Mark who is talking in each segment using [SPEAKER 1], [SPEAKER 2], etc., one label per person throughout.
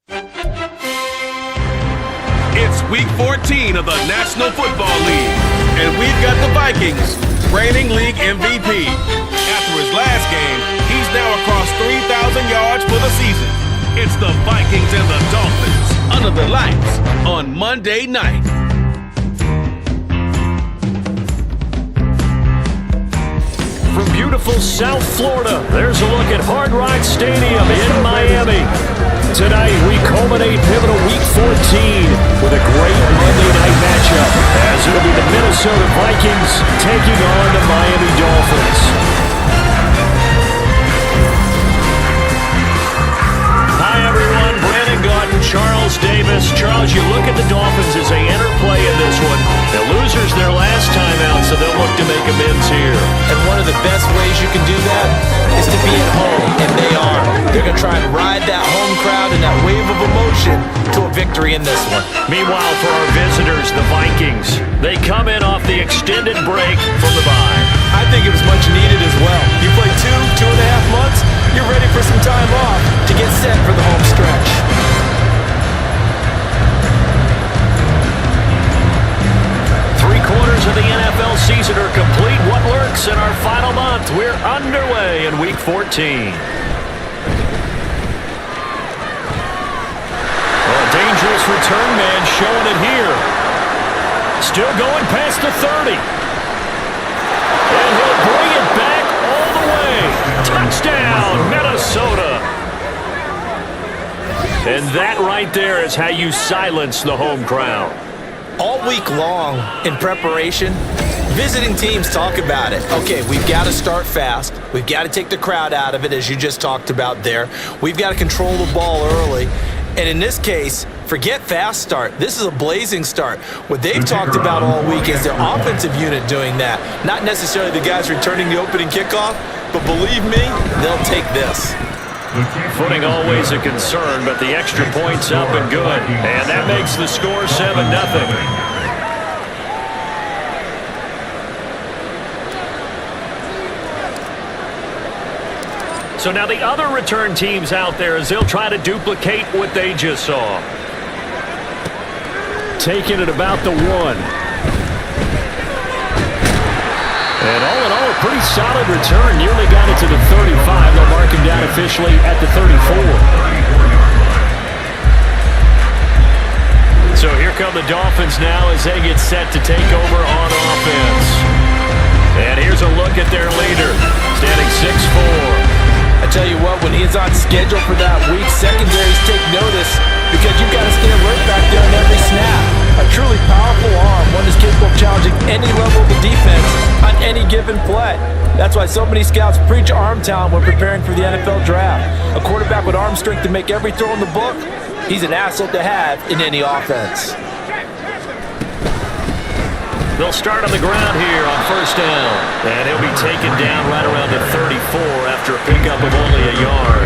[SPEAKER 1] It's week 14 of the National Football League, and we've got the Vikings, reigning league MVP. After his last game, he's now across 3,000 yards for the season. It's the Vikings and the Dolphins under the lights on Monday night.
[SPEAKER 2] From beautiful South Florida, there's a look at Hard Rock Stadium in Miami. Tonight, we culminate pivotal Week 14 with a great Monday night matchup, as it'll be the Minnesota Vikings taking on the Miami Dolphins. Hi, everyone. Brandon Gautin, Charles Davis. Charles, you look at the Dolphins as they enter play in this one. The losers their last time out, so they'll look to make amends here.
[SPEAKER 3] And one of the best ways you can do that is to be at home, and they are. They're going to try and ride that home crowd and that wave of emotion to a victory in this one.
[SPEAKER 2] Meanwhile, for our visitors, the Vikings, they come in off the extended break from the bye.
[SPEAKER 3] I think it was much needed as well. You play 2.5 months, you're ready for some time off to get set for the home stretch.
[SPEAKER 2] Three-quarters of the NFL season are complete. What lurks in our final month? We're underway in Week 14. Dangerous return man showing it here. Still going past the 30. And he'll bring it back all the way. Touchdown, Minnesota. And that right there is how you silence the home crowd.
[SPEAKER 3] All week long in preparation, visiting teams talk about it. Okay, we've got to start fast. We've got to take the crowd out of it, as you just talked about there. We've got to control the ball early. And in this case, forget fast start. This is a blazing start. What they've talked about all week is their offensive unit doing that. Not necessarily the guys returning the opening kickoff, but believe me, they'll take this.
[SPEAKER 2] Footing always a concern, but the extra point's up and good. And that makes the score 7-0. So now the other return teams out there as they'll try to duplicate what they just saw. Taking it about the 1. And all in all, a pretty solid return. Nearly got it to the 35. They'll mark him down officially at the 34. So here come the Dolphins now as they get set to take over on offense. And here's a look at their leader, standing 6'4".
[SPEAKER 3] I tell you what, when he's on schedule for that week, secondaries take notice because you've got to stay alert back there on every snap. A truly powerful arm, one is capable of challenging any level of the defense on any given play. That's why so many scouts preach arm talent when preparing for the NFL draft. A quarterback with arm strength to make every throw in the book, he's an asset to have in any offense.
[SPEAKER 2] They'll start on the ground here on first down. And he'll be taken down right around the 34 after a pickup of only a yard.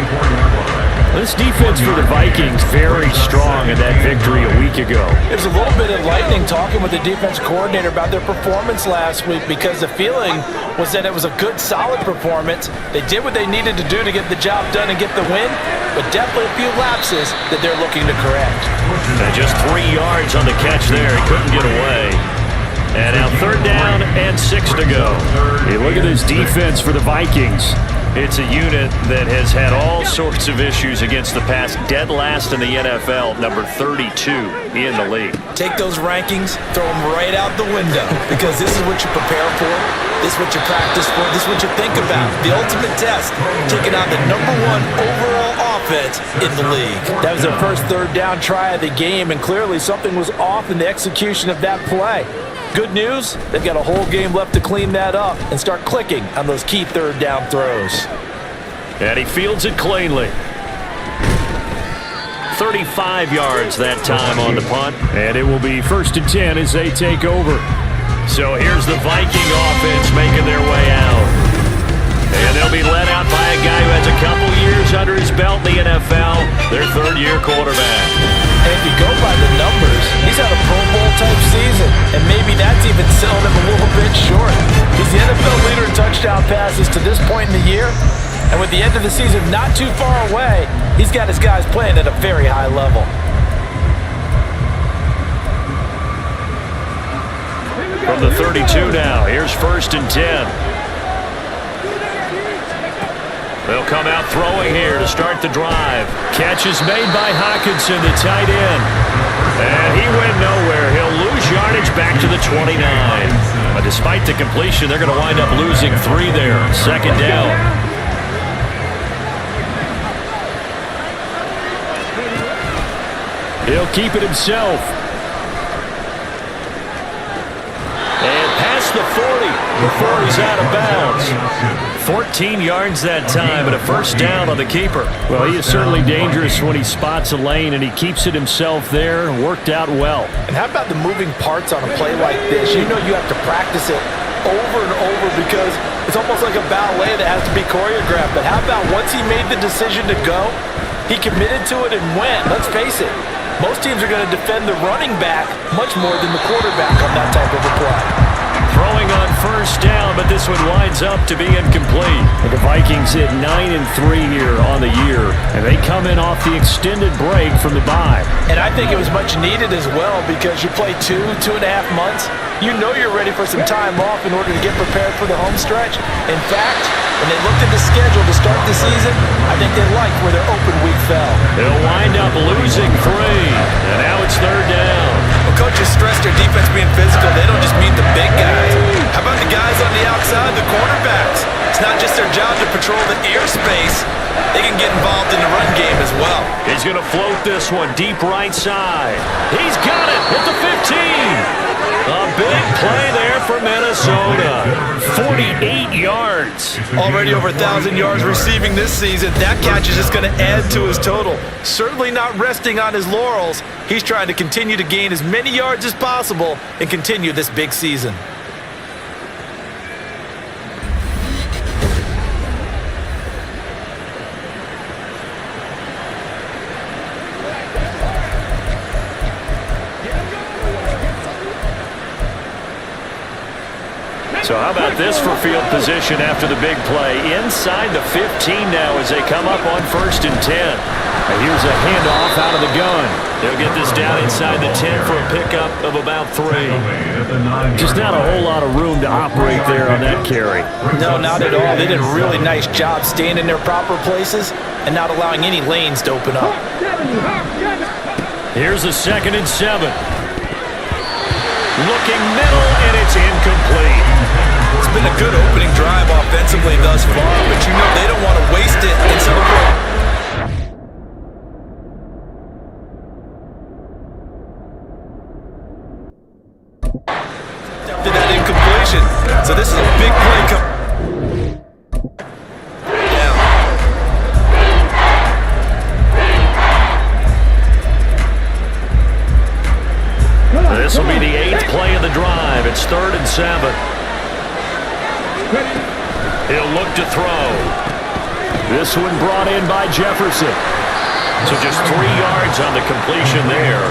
[SPEAKER 2] This defense for the Vikings very strong in that victory a week ago.
[SPEAKER 3] There's a little bit of lightning talking with the defense coordinator about their performance last week because the feeling was that it was a good, solid performance. They did what they needed to do to get the job done and get the win, but definitely a few lapses that they're looking to correct.
[SPEAKER 2] And just 3 yards on the catch there. He couldn't get away. And now third down and 6 to go. Hey, look at this defense for the Vikings. It's a unit that has had all sorts of issues against the pass, dead last in the NFL, number 32 in the league.
[SPEAKER 3] Take those rankings, throw them right out the window, because this is what you prepare for, this is what you practice for, this is what you think about. The ultimate test, taking on the number 1 overall offense in the league. That was their first third down try of the game, and clearly something was off in the execution of that play. Good news, they've got a whole game left to clean that up and start clicking on those key third down throws.
[SPEAKER 2] And he fields it cleanly. 35 yards that time on the punt. And it will be 1st and 10 as they take over. So here's the Viking offense making their way out. And they'll be led out by a guy who has a couple years under his belt in the NFL, their third-year quarterback.
[SPEAKER 3] And if you go by the numbers, he's had a Pro Bowl-type season, and maybe that's even selling him a little bit short. He's the NFL leader in touchdown passes to this point in the year, And with the end of the season not too far away, he's got his guys playing at a very high level.
[SPEAKER 2] From the 32 now, here's 1st and 10. They'll come out throwing here to start the drive. Catch is made by Hockenson, the tight end. And he went nowhere. He'll lose yardage back to the 29. But despite the completion, they're going to wind up losing 3 there. 2nd down. He'll keep it himself. And past the 40 before he's out of bounds. 14 yards that time and a 1st down on the keeper. Well, he is certainly dangerous when he spots a lane, and he keeps it himself there. Worked out well.
[SPEAKER 3] And how about the moving parts on a play like this? You know you have to practice it over and over because it's almost like a ballet that has to be choreographed. But how about once he made the decision to go, he committed to it and went. Let's face it, most teams are going to defend the running back much more than the quarterback on that type of a play.
[SPEAKER 2] Throwing on 1st down, but this one winds up to be incomplete. And the Vikings hit 9-3 here on the year, and they come in off the extended break from the bye.
[SPEAKER 3] And I think it was much needed as well because you play 2.5 months. You know you're ready for some time off in order to get prepared for the home stretch. In fact, when they looked at the schedule to start the season, I think they liked where their open week fell.
[SPEAKER 2] They'll wind up losing 3, and now it's 3rd down.
[SPEAKER 3] Well, coaches stress their defense being physical. They don't just mean the big guys. How about the guys on the outside, the cornerbacks? It's not just their job to patrol the airspace. They can get involved in the run game as well.
[SPEAKER 2] He's going to float this one deep right side. He's got it at the 15. A big play there for Minnesota. 48 yards.
[SPEAKER 3] Already over 1,000 yards receiving this season. That catch is just going to add to his total. Certainly not resting on his laurels. He's trying to continue to gain as many yards as possible and continue this big season.
[SPEAKER 2] So how about this for field position after the big play? Inside the 15 now as they come up on 1st and 10. And here's a handoff out of the gun. They'll get this down inside the 10 for a pickup of about 3. Just not a whole lot of room to operate there on that carry.
[SPEAKER 3] No, not at all. They did a really nice job staying in their proper places and not allowing any lanes to open up.
[SPEAKER 2] Here's a 2nd and 7. Looking middle, and it's incomplete.
[SPEAKER 3] It's been a good opening drive offensively thus far, but you know they don't want to waste it in some after that incompletion. So this is a big play coming.
[SPEAKER 2] This will be the 8th play of the drive. It's 3rd and 7. He'll look to throw. This one brought in by Jefferson. So just 3 yards on the completion there.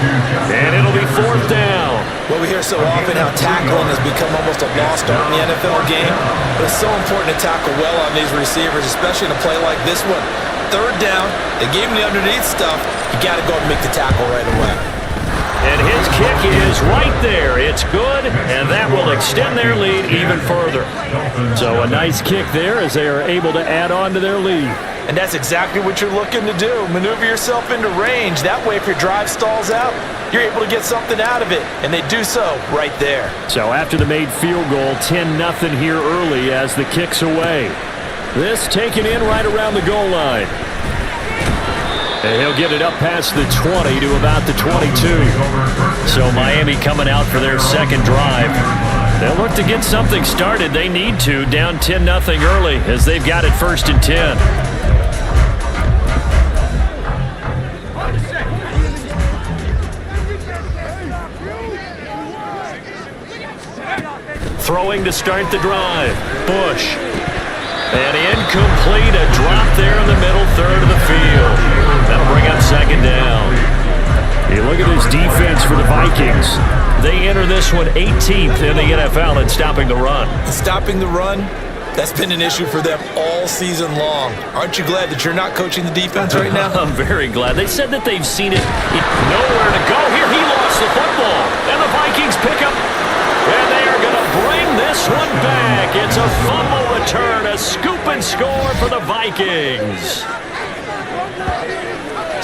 [SPEAKER 2] And it'll be 4th down.
[SPEAKER 3] Well, we hear so often how tackling has become almost a lost art in the NFL game. But it's so important to tackle well on these receivers, especially in a play like this one. 3rd down, they gave him the underneath stuff. You got to go and make the tackle right away.
[SPEAKER 2] And his kick is right there. It's good, and that will extend their lead even further. So a nice kick there as they are able to add on to their lead.
[SPEAKER 3] And that's exactly what you're looking to do. Maneuver yourself into range. That way, if your drive stalls out, you're able to get something out of it. And they do so right there.
[SPEAKER 2] So after the made field goal, 10-0 here early as the kick's away. This taken in right around the goal line. And he'll get it up past the 20 to about the 22. So Miami coming out for their 2nd drive. They'll look to get something started. They need to, down 10-0 early as they've got it 1st and 10. Throwing to start the drive. Bush. And incomplete, a drop there in the middle 3rd of the field. That'll bring up 2nd down. You look at this defense for the Vikings. They enter this one 18th in the NFL in stopping the run.
[SPEAKER 3] Stopping the run, That's been an issue for them all season long. Aren't you glad that you're not coaching the defense right now?
[SPEAKER 2] I'm very glad. They said that they've seen it. Nowhere to go. Here he lost the football. And the Vikings pick up. And they are going to bring this one back. It's a fumble return, a scoop and score for the Vikings.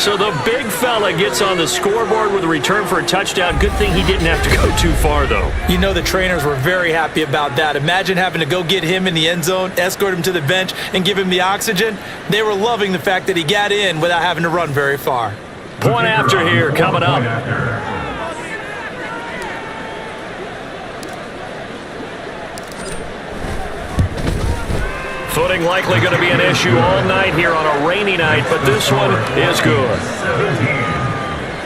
[SPEAKER 2] So the big fella gets on the scoreboard with a return for a touchdown. Good thing he didn't have to go too far, though.
[SPEAKER 3] You know the trainers were very happy about that. Imagine having to go get him in the end zone, escort him to the bench, and give him the oxygen. They were loving the fact that he got in without having to run very far.
[SPEAKER 2] Point after here coming up. Footing likely going to be an issue all night here on a rainy night, but this one is good.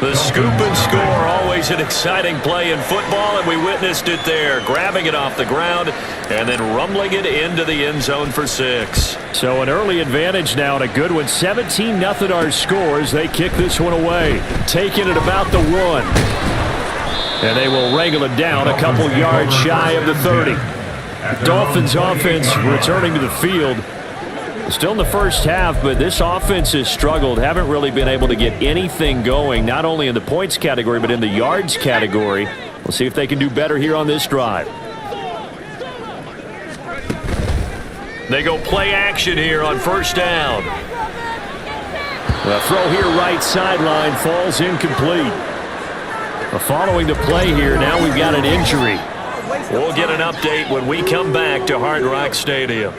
[SPEAKER 2] The scoop and score, always an exciting play in football, and we witnessed it there, grabbing it off the ground and then rumbling it into the end zone for 6. So an early advantage now and a good one. 17-0 our scores. They kick this one away, taking it about the 1. And they will wrangle it down a couple yards shy of the 30. Dolphins offense returning to the field. Still in the first half, but this offense has struggled. Haven't really been able to get anything going, not only in the points category, but in the yards category. We'll see if they can do better here on this drive. They go play action here on first down. The throw here right sideline falls incomplete. Following the play here, now we've got an injury. We'll get an update when we come back to Hard Rock Stadium.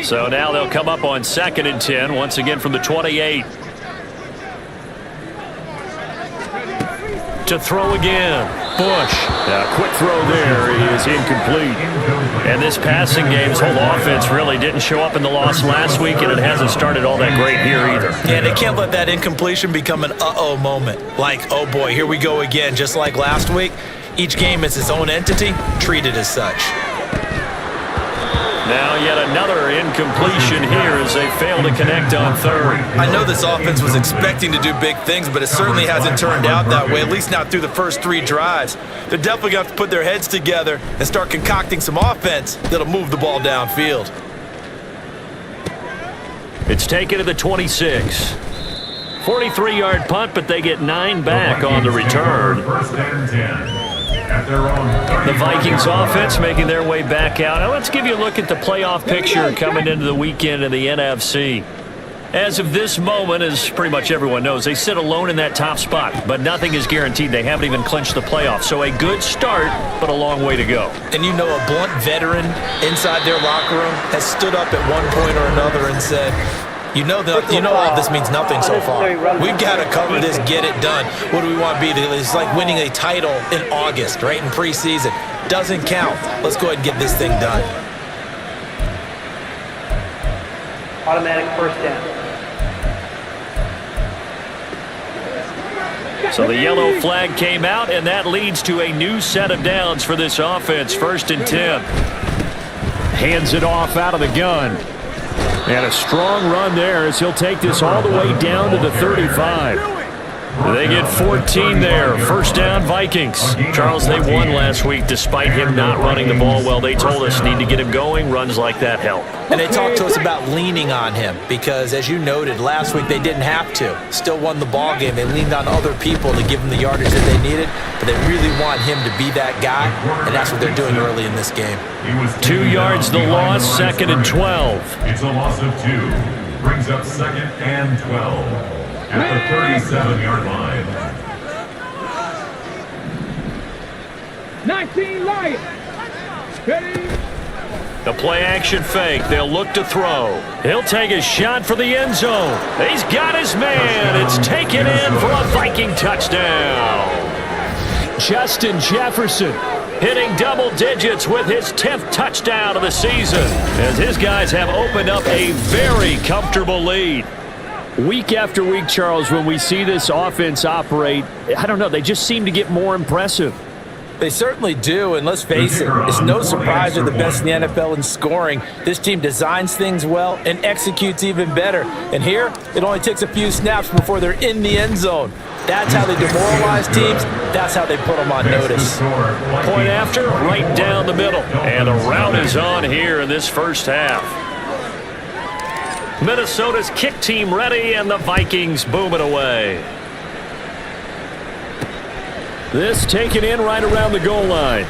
[SPEAKER 2] So now they'll come up on 2nd and 10, once again from the 28. To throw again. Bush. Quick throw there is incomplete. And this passing game's whole offense really didn't show up in the loss last week, and it hasn't started all that great here either.
[SPEAKER 3] Yeah, they can't let that incompletion become an uh-oh moment. Like, oh boy, here we go again, just like last week. Each game is its own entity, treated as such.
[SPEAKER 2] Now yet another incompletion here as they fail to connect on 3rd.
[SPEAKER 3] I know this offense was expecting to do big things, but it certainly hasn't turned out that way, at least not through the first 3 drives. They're definitely going to have to put their heads together and start concocting some offense that'll move the ball downfield.
[SPEAKER 2] It's taken to the 26. 43-yard punt, but they get 9 back on the return. The Vikings offense making their way back out. Now let's give you a look at the playoff picture coming into the weekend in the NFC. As of this moment, as pretty much everyone knows, they sit alone in that top spot, but nothing is guaranteed. They haven't even clinched the playoffs. So a good start, but a long way to go.
[SPEAKER 3] And you know, a blunt veteran inside their locker room has stood up at one point or another and said, You know all this means nothing so far. We've got to cover this, get it done. What do we want to be? It's like winning a title in August, right, in preseason. Doesn't count. Let's go ahead and get this thing done.
[SPEAKER 4] Automatic first down.
[SPEAKER 2] So the yellow flag came out, and that leads to a new set of downs for this offense. 1st and 10. Hands it off out of the gun. And a strong run there as he'll take this all the way down to the 35. They get 14 there. First down, Vikings. Charles, they won last week despite him not running the ball well. They told us need to get him going. Runs like that help.
[SPEAKER 3] And they talked to us about leaning on him because, as you noted, last week they didn't have to. Still won the ball game. They leaned on other people to give them the yardage that they needed, but they really want him to be that guy, and that's what they're doing early in this game.
[SPEAKER 2] 2 yards the loss, 2nd and 12.
[SPEAKER 5] It's a loss of 2. Brings up 2nd and 12. At the 37-yard line.
[SPEAKER 6] 19 Lions. Ready.
[SPEAKER 2] The play action fake. They'll look to throw. He'll take a shot for the end zone. He's got his man. It's taken in for a Viking touchdown. Justin Jefferson hitting double digits with his 10th touchdown of the season as his guys have opened up a very comfortable lead. Week after week, Charles, when we see this offense operate, I don't know, they just seem to get more impressive.
[SPEAKER 3] They certainly do, and let's face it, it's no surprise they're the best in the NFL in scoring. This team designs things well and executes even better. And here, it only takes a few snaps before they're in the end zone. That's how they demoralize teams. That's how they put them on notice.
[SPEAKER 2] Point after, right down the middle. And a rout is on here in this first half. Minnesota's kick team ready, and the Vikings boom it away. This taken in right around the goal line.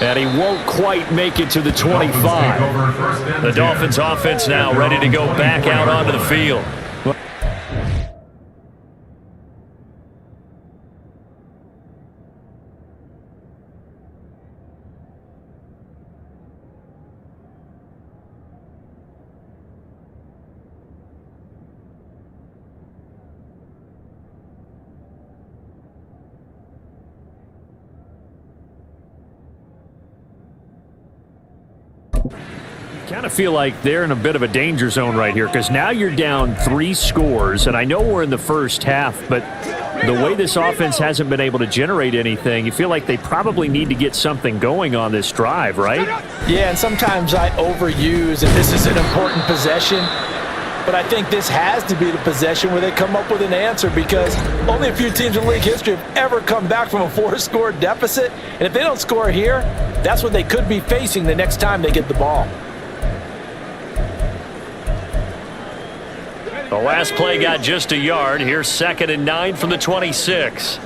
[SPEAKER 2] And he won't quite make it to the 25. The Dolphins offense now ready to go back out onto the field. Kind of feel like they're in a bit of a danger zone right here, because now you're down 3 scores, and I know we're in the first half, but the way this offense hasn't been able to generate anything, you feel like they probably need to get something going on this drive, right?
[SPEAKER 3] Yeah, and sometimes I overuse, and this is an important possession, but I think this has to be the possession where they come up with an answer, because only a few teams in league history have ever come back from a 4-score deficit, and if they don't score here, that's what they could be facing the next time they get the ball.
[SPEAKER 2] The last play got just a yard. Here's 2nd and 9 from the 26.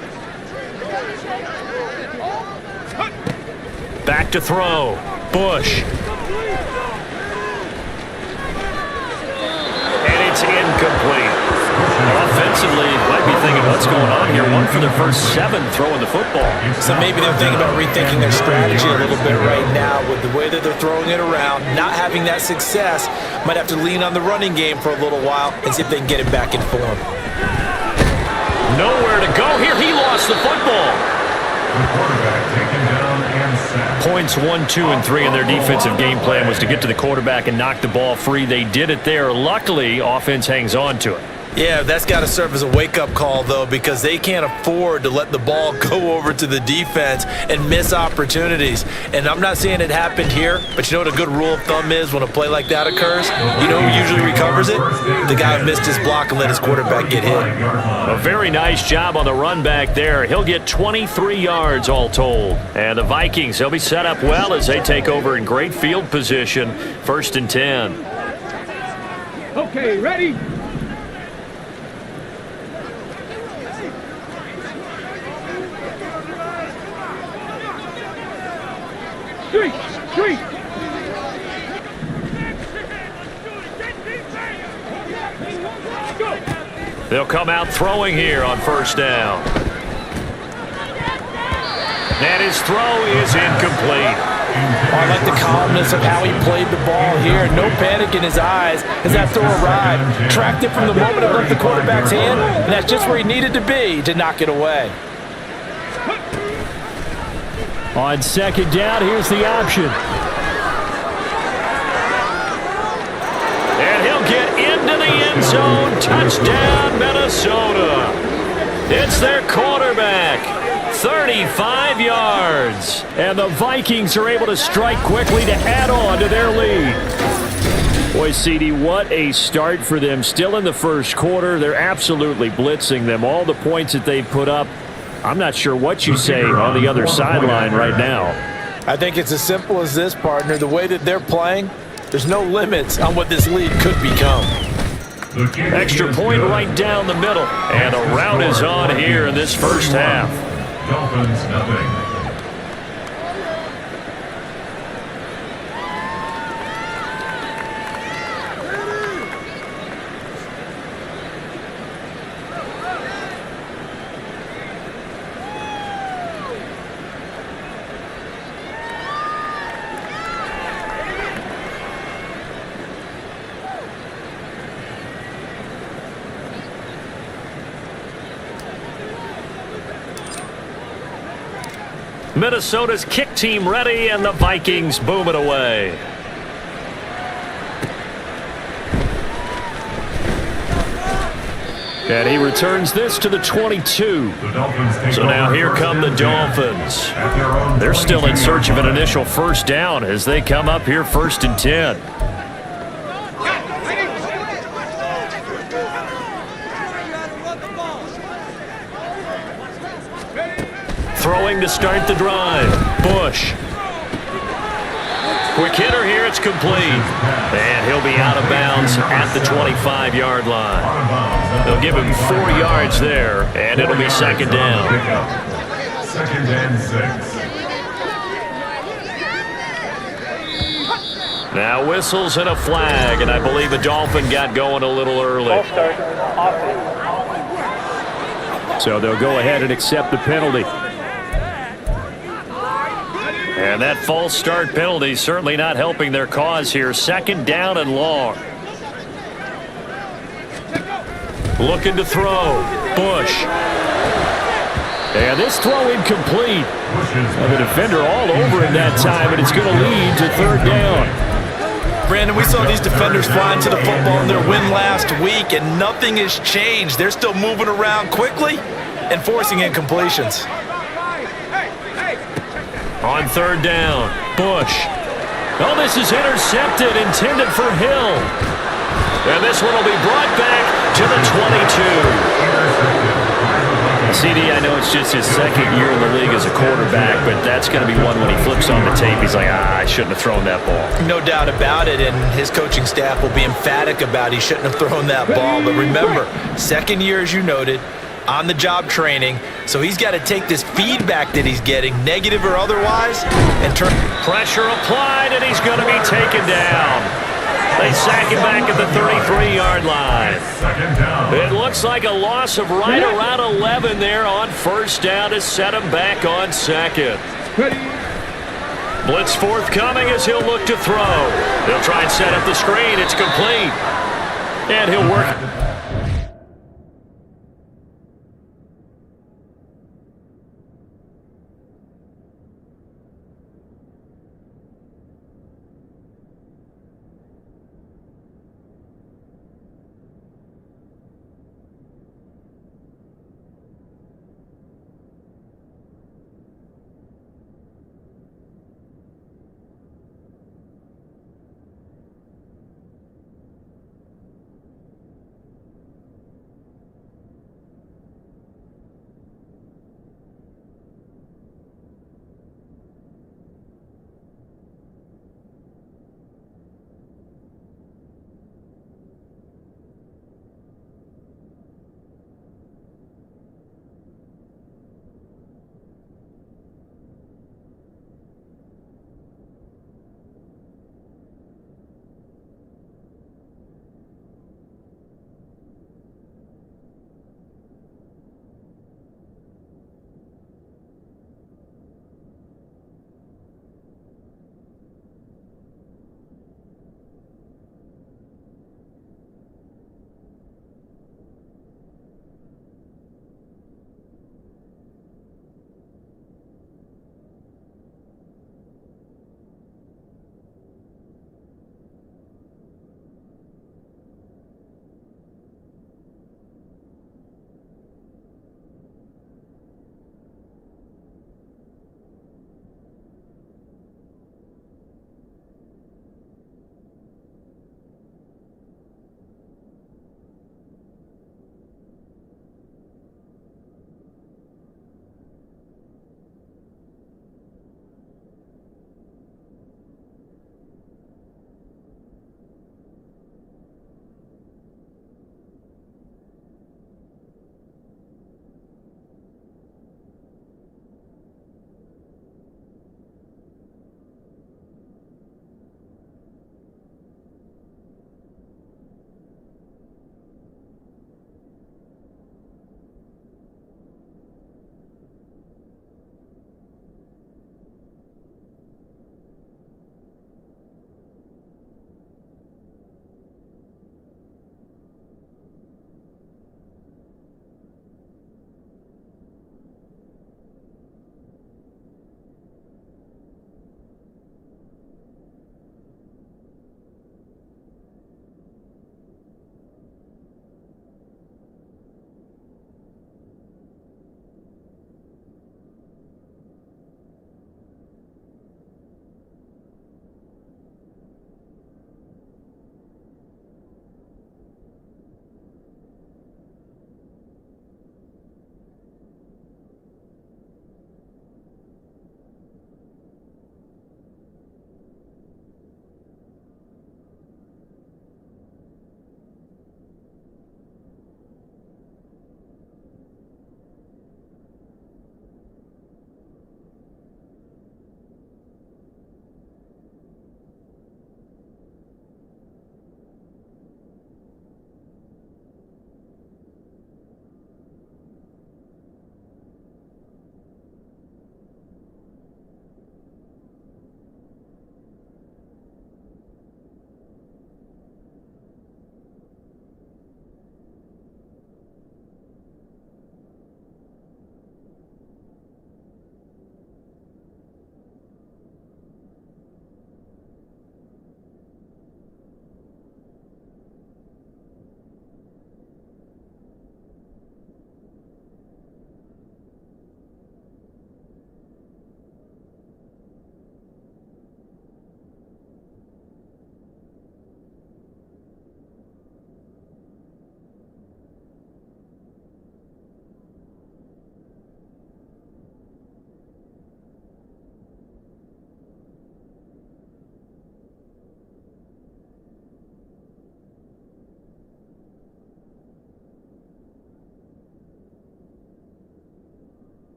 [SPEAKER 2] Back to throw. Bush. And it's incomplete. Offensively, might be thinking, what's going on here? 1 for their first 7 throwing the football.
[SPEAKER 3] So maybe they're thinking about rethinking their strategy a little bit right now with the way that they're throwing it around, not having that success. Might have to lean on the running game for a little while and see if they can get it back in form.
[SPEAKER 2] Nowhere to go here. He lost the football.
[SPEAKER 5] The quarterback taken down and sacked.
[SPEAKER 2] Points 1, 2, and 3 in their defensive game plan was to get to the quarterback and knock the ball free. They did it there. Luckily, offense hangs on to it.
[SPEAKER 3] Yeah, that's got to serve as a wake-up call, though, because they can't afford to let the ball go over to the defense and miss opportunities. And I'm not saying it happened here, but you know what a good rule of thumb is when a play like that occurs? You know who usually recovers it? The guy who missed his block and let his quarterback get hit.
[SPEAKER 2] A very nice job on the run back there. He'll get 23 yards all told. And the Vikings, they'll be set up well as they take over in great field position. 1st and 10.
[SPEAKER 6] Okay, ready? Street!
[SPEAKER 2] They'll come out throwing here on 1st down. And his throw is incomplete.
[SPEAKER 3] I like the calmness of how he played the ball here. No panic in his eyes as that throw arrived. Tracked it from the moment it left the quarterback's hand, and that's just where he needed to be to knock it away.
[SPEAKER 2] On 2nd down, here's the option. And he'll get into the end zone. Touchdown, Minnesota. It's their quarterback. 35 yards. And the Vikings are able to strike quickly to add on to their lead. Boy, CD, what a start for them. Still in the first quarter. They're absolutely blitzing them. All the points that they've put up, I'm not sure what you say on the other sideline right now.
[SPEAKER 3] I think it's as simple as this, partner. The way that they're playing, there's no limits on what this lead could become.
[SPEAKER 2] Extra point right down the middle. And a rout is on here in this first half.
[SPEAKER 5] Dolphins nothing.
[SPEAKER 2] Minnesota's kick team ready, and the Vikings boom it away. And he returns this to the 22. So now here come the Dolphins. They're still in search of an initial 1st down as they come up here 1st and 10. Throwing to start the drive. Bush. Quick hitter here. It's complete. And he'll be out of bounds at the 25-yard line. They'll give him 4 yards there, and it'll be second down.
[SPEAKER 5] Second and 6.
[SPEAKER 2] Now whistles and a flag, and I believe the Dolphin got going a little early.
[SPEAKER 4] False start. Offense.
[SPEAKER 2] So they'll go ahead and accept the penalty. And that false start penalty certainly not helping their cause here. Second down and long. Looking to throw. Bush. And this throw incomplete. The defender all over him that time, and it's going to lead to third down.
[SPEAKER 3] Brandon, we saw these defenders flying to the football in their win last week, and nothing has changed. They're still moving around quickly and forcing incompletions.
[SPEAKER 2] On third down, Bush. Oh, this is intercepted, intended for Hill. And this one will be brought back to the 22. CD, I know it's just his second year in the league as a quarterback, but that's going to be one when he flips on the tape. He's like, I shouldn't have thrown that ball.
[SPEAKER 3] No doubt about it, and his coaching staff will be emphatic about he shouldn't have thrown that ball. But remember, second year, as you noted, on-the-job training, so he's got to take this feedback that he's getting, negative or otherwise, and turn.
[SPEAKER 2] Pressure applied, and he's going to be taken down. They sack him back at the 33-yard line. It looks like a loss of right around 11 there on first down to set him back on second. Blitz forthcoming as he'll look to throw. They'll try and set up the screen. It's complete. And he'll work.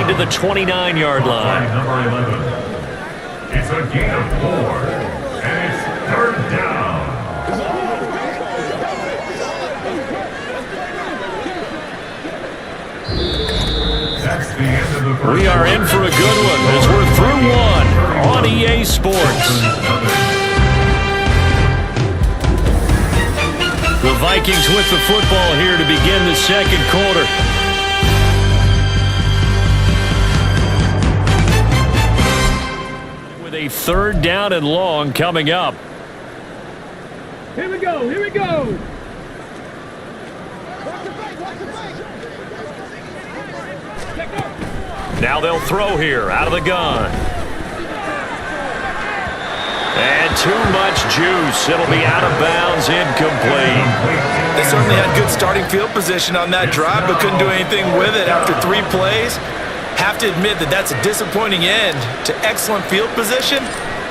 [SPEAKER 2] lead to the 29-yard line.
[SPEAKER 5] Number 11. It's a gain of 4, and it's 3rd down. That's the end of the first.
[SPEAKER 2] We are in for a good one as we're through one on EA Sports. The Vikings with the football here to begin the second quarter. With a 3rd down and long coming up.
[SPEAKER 6] Here we go, here we go.
[SPEAKER 2] Now they'll throw here out of the gun. And too much juice. It'll be out of bounds, incomplete.
[SPEAKER 3] They certainly had good starting field position on that drive, but couldn't do anything with it after 3 plays. Have to admit that that's a disappointing end to excellent field position.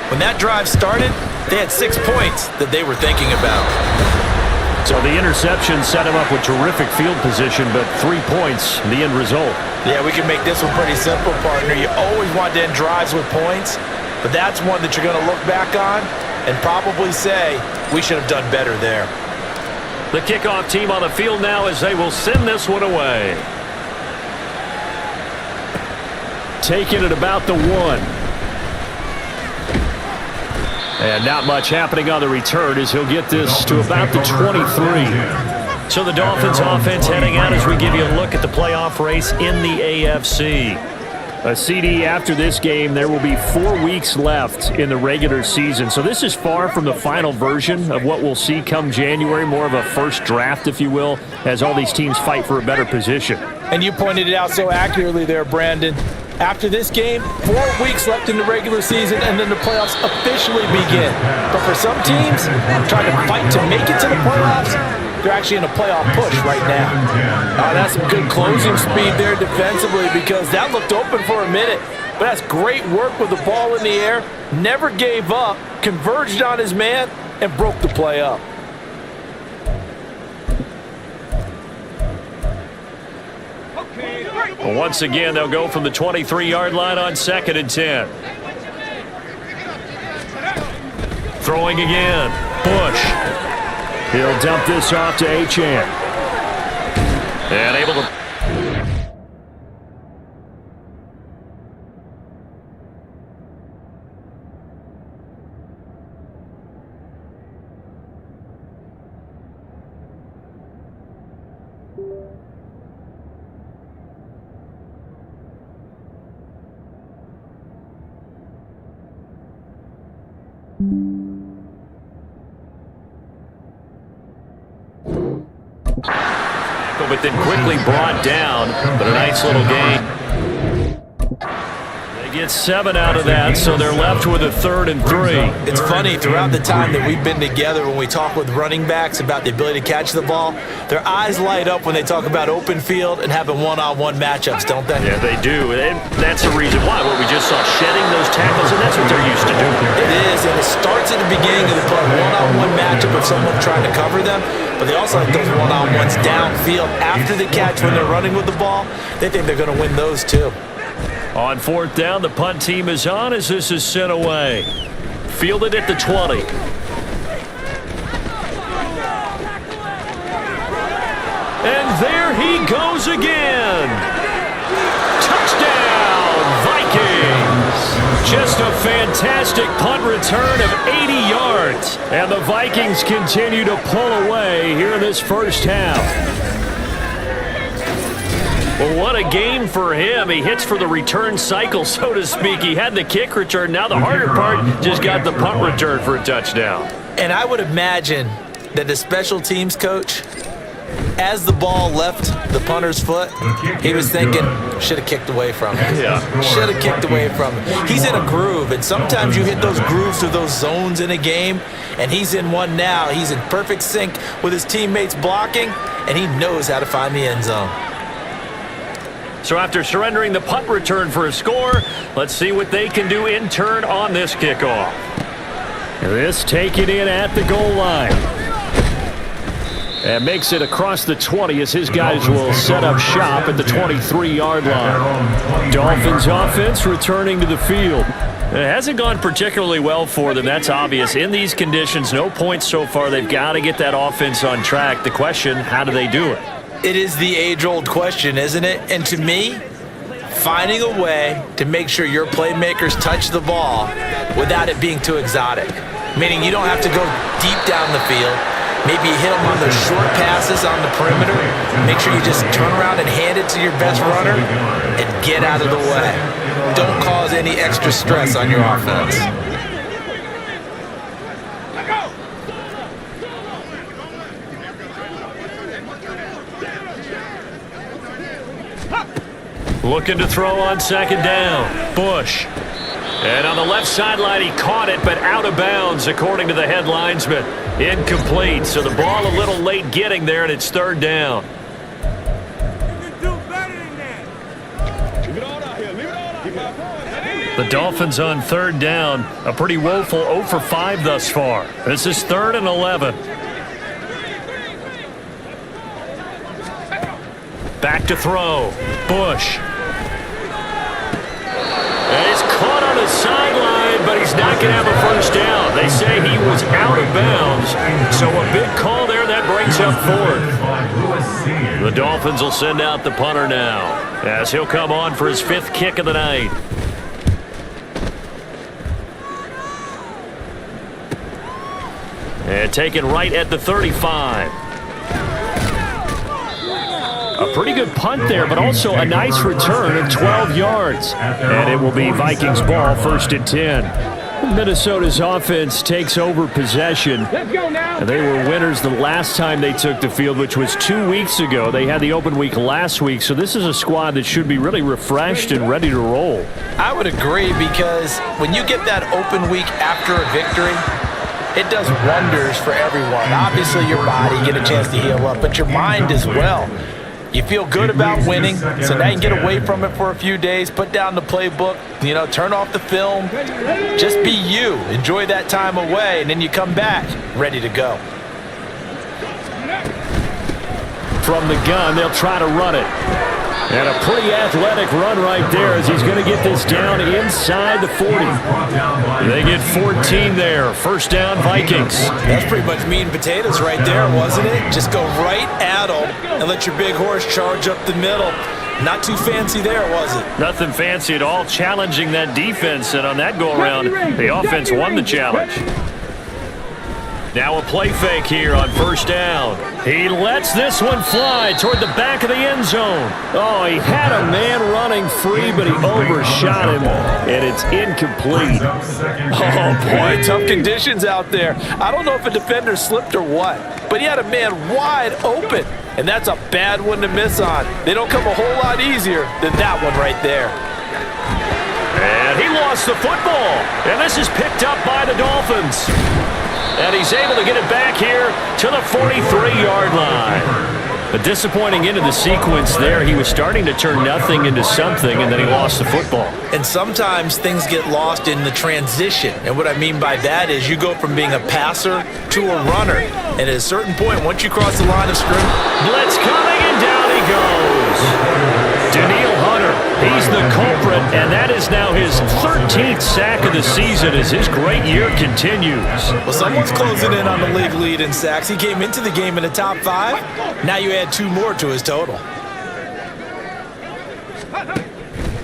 [SPEAKER 3] When that drive started, they had 6 points that they were thinking about.
[SPEAKER 2] So the interception set him up with terrific field position, but 3 points, the end result.
[SPEAKER 3] Yeah, we can make this one pretty simple, partner. You always want to end drives with points, but that's one that you're going to look back on and probably say, we should have done better there.
[SPEAKER 2] The kickoff team on the field now as they will send this one away. Taking it about the 1. And not much happening on the return as he'll get this to about the 23. So the Dolphins offense heading out as we give you a look at the playoff race in the AFC. A CD after this game, there will be 4 weeks left in the regular season. So this is far from the final version of what we'll see come January, more of a first draft, if you will, as all these teams fight for a better position.
[SPEAKER 3] And you pointed it out so accurately there, Brandon. After this game, 4 weeks left in the regular season, and then the playoffs officially begin. But for some teams, trying to fight to make it to the playoffs, they're actually in a playoff push right now. That's some good closing speed there defensively because that looked open for a minute. But that's great work with the ball in the air. Never gave up, converged on his man, and broke the play up.
[SPEAKER 2] Well, once again, they'll go from the 23-yard line on 2nd and 10. Throwing again. Bush. He'll dump this off to Achane. And able to... but then quickly brought down, but a nice little gain. They get 7 out of that, so they're left with a 3rd and 3.
[SPEAKER 3] It's funny, throughout the time that we've been together, when we talk with running backs about the ability to catch the ball, their eyes light up when they talk about open field and having one-on-one matchups, don't they?
[SPEAKER 2] Yeah, they do, and that's the reason why. What we just saw, shedding those tackles, and that's what they're used to doing.
[SPEAKER 3] It is, and it starts at the beginning of the play, one-on-one matchup of someone trying to cover them, but they also like those one-on-ones downfield after the catch when they're running with the ball. They think they're going to win those too.
[SPEAKER 2] On 4th down, the punt team is on as this is sent away. Fielded at the 20. And there he goes again. Touchdown, Vikings. Just a fantastic punt return of 80 yards. And the Vikings continue to pull away here in this first half. Well, what a game for him. He hits for the return cycle, so to speak. He had the kick return. Now the harder part, just got the punt return for a touchdown.
[SPEAKER 3] And I would imagine that the special teams coach, as the ball left the punter's foot, he was thinking, should have kicked away from it.
[SPEAKER 2] Yeah.
[SPEAKER 3] Should have kicked away from it. He's in a groove, and sometimes you hit those grooves or those zones in a game, and he's in one now. He's in perfect sync with his teammates blocking, and he knows how to find the end zone.
[SPEAKER 2] So after surrendering the punt return for a score, let's see what they can do in turn on this kickoff. This taken in at the goal line. And makes it across the 20 as his guys will set up shop at the 23-yard line. Dolphins offense returning to the field. It hasn't gone particularly well for them, that's obvious. In these conditions, no points so far. They've got to get that offense on track. The question, how do they do it?
[SPEAKER 3] It is the age-old question, isn't it? And to me, finding a way to make sure your playmakers touch the ball without it being too exotic. Meaning you don't have to go deep down the field. Maybe you hit them on those short passes on the perimeter. Make sure you just turn around and hand it to your best runner and get out of the way. Don't cause any extra stress on your offense.
[SPEAKER 2] Looking to throw on second down. Bush. And on the left sideline, he caught it, but out of bounds, according to the head linesman. Incomplete, so the ball a little late getting there, and it's third down. The Dolphins on third down, a pretty woeful 0 for 5 thus far. This is 3rd and 11. Back to throw. Bush. And it's caught on the sideline, but he's not going to have a first down. They say he was out of bounds, so a big call there that brings up 4th. The Dolphins will send out the punter now, as he'll come on for his 5th kick of the night. And taken right at the 35. A pretty good punt there, but also a nice return of 12 yards. And it will be Vikings ball, 1st and 10. Minnesota's offense takes over possession.
[SPEAKER 6] Let's go now.
[SPEAKER 2] And they were winners the last time they took the field, which was 2 weeks ago. They had the open week last week, so this is a squad that should be really refreshed and ready to roll.
[SPEAKER 3] I would agree, because when you get that open week after a victory, it does wonders for everyone. Obviously, your body, get a chance to heal up, but your mind as well. You feel good about winning, so now you can get away from it for a few days, put down the playbook, turn off the film, just be you. Enjoy that time away, and then you come back ready to go.
[SPEAKER 2] From the gun, they'll try to run it. And a pretty athletic run right there as he's going to get this down inside the 40. They get 14 there. First down, Vikings.
[SPEAKER 3] That's pretty much meat and potatoes right there, wasn't it? Just go right at them and let your big horse charge up the middle. Not too fancy there, was it?
[SPEAKER 2] Nothing fancy at all, challenging that defense. And on that go-around, the offense won the challenge. Now a play fake here on first down. He lets this one fly toward the back of the end zone. Oh, he had a man running free, but he overshot him, and it's incomplete.
[SPEAKER 3] Oh, boy, tough conditions out there. I don't know if a defender slipped or what, but he had a man wide open, and that's a bad one to miss on. They don't come a whole lot easier than that one right there.
[SPEAKER 2] And he lost the football, and this is picked up by the Dolphins. And he's able to get it back here to the 43-yard line. A disappointing end of the sequence there. He was starting to turn nothing into something, and then he lost the football.
[SPEAKER 3] And sometimes things get lost in the transition. And what I mean by that is you go from being a passer to a runner. And at a certain point, once you cross the line of scrimmage,
[SPEAKER 2] blitz coming, and down he goes. Daniil Hunter, he's the culprit, and that is now his 13th sack of the season as his great year continues.
[SPEAKER 3] Well, someone's closing in on the league lead in sacks. He came into the game in the top 5. Now you add 2 more to his total.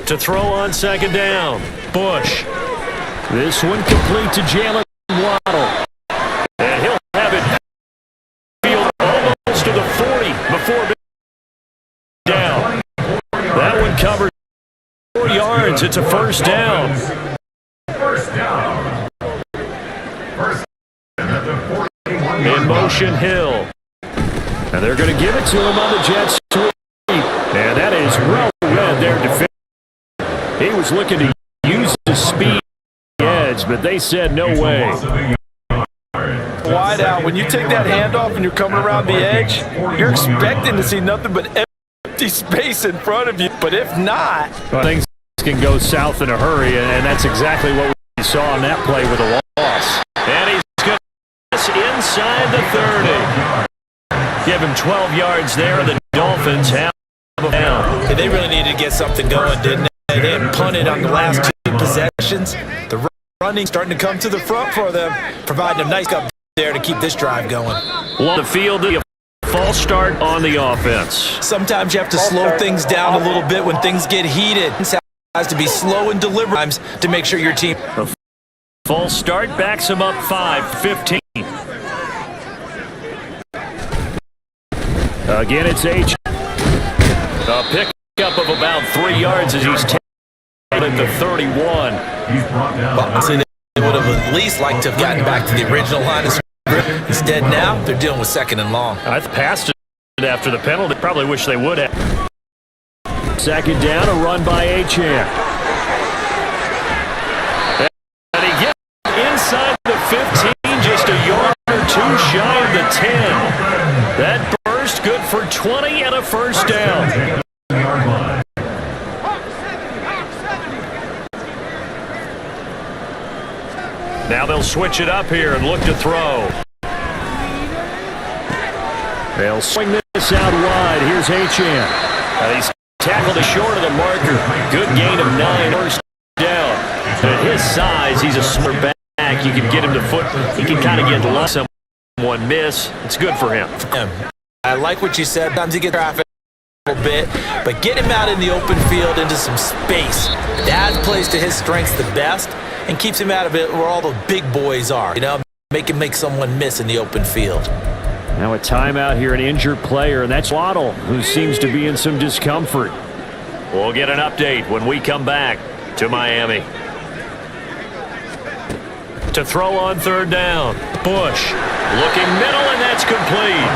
[SPEAKER 2] To throw on second down, Bush. This one complete to Jalen Waddle. And he'll have it field almost to the 40 before down. That one covers 4 yards. It's a first down.
[SPEAKER 5] First down.
[SPEAKER 2] In motion, Hill. And they're going to give it to him on the Jets. And that is well read there, defense. He was looking to use his speed edge, but they said no way.
[SPEAKER 3] Wide out. When you take that handoff and you're coming around the edge, you're expecting to see nothing but empty space in front of you. But if not,
[SPEAKER 2] things can go south in a hurry, and that's exactly what we saw on that play with a loss. And he's going to inside the 30. Give give him 12 yards there. The Dolphins have a down.
[SPEAKER 3] They really needed to get something going, didn't they? They had punted on the last 2 possessions. The running starting to come to the front for them, providing a nice up there to keep this drive going.
[SPEAKER 2] On the field, a false start on the offense.
[SPEAKER 3] Sometimes you have to slow things down a little bit when things get heated. It has to be slow and deliberate times to make sure your team.
[SPEAKER 2] A false start backs him up 5-15. Again, it's H. A pickup of about 3 yards as he's taken at the 31.
[SPEAKER 3] Well, honestly, they would have at least liked to have gotten back to the original line of scrimmage. Instead, now they're dealing with 2nd and long.
[SPEAKER 2] I've passed it after the penalty. Probably wish they would have. 2nd down, a run by Achane. And he gets inside the 15, just a yard or 2 shy of the 10. That burst good for 20 and a first down. Now they'll switch it up here and look to throw. They'll swing this out wide. Here's Achane. He's tackled it short of the marker. Good gain of 9, first down. At his size, he's a smart back. You can get him to foot. He can kind of get lost. Someone miss. It's good for him.
[SPEAKER 3] I like what you said. Sometimes he gets traffic a little bit, but get him out in the open field into some space. That plays to his strengths the best and keeps him out of it where all the big boys are. You know, make him make someone miss in the open field.
[SPEAKER 2] Now a timeout here, an injured player, and that's Waddle, who seems to be in some discomfort. We'll get an update when we come back to Miami. To throw on 3rd down. Bush looking middle, and that's complete.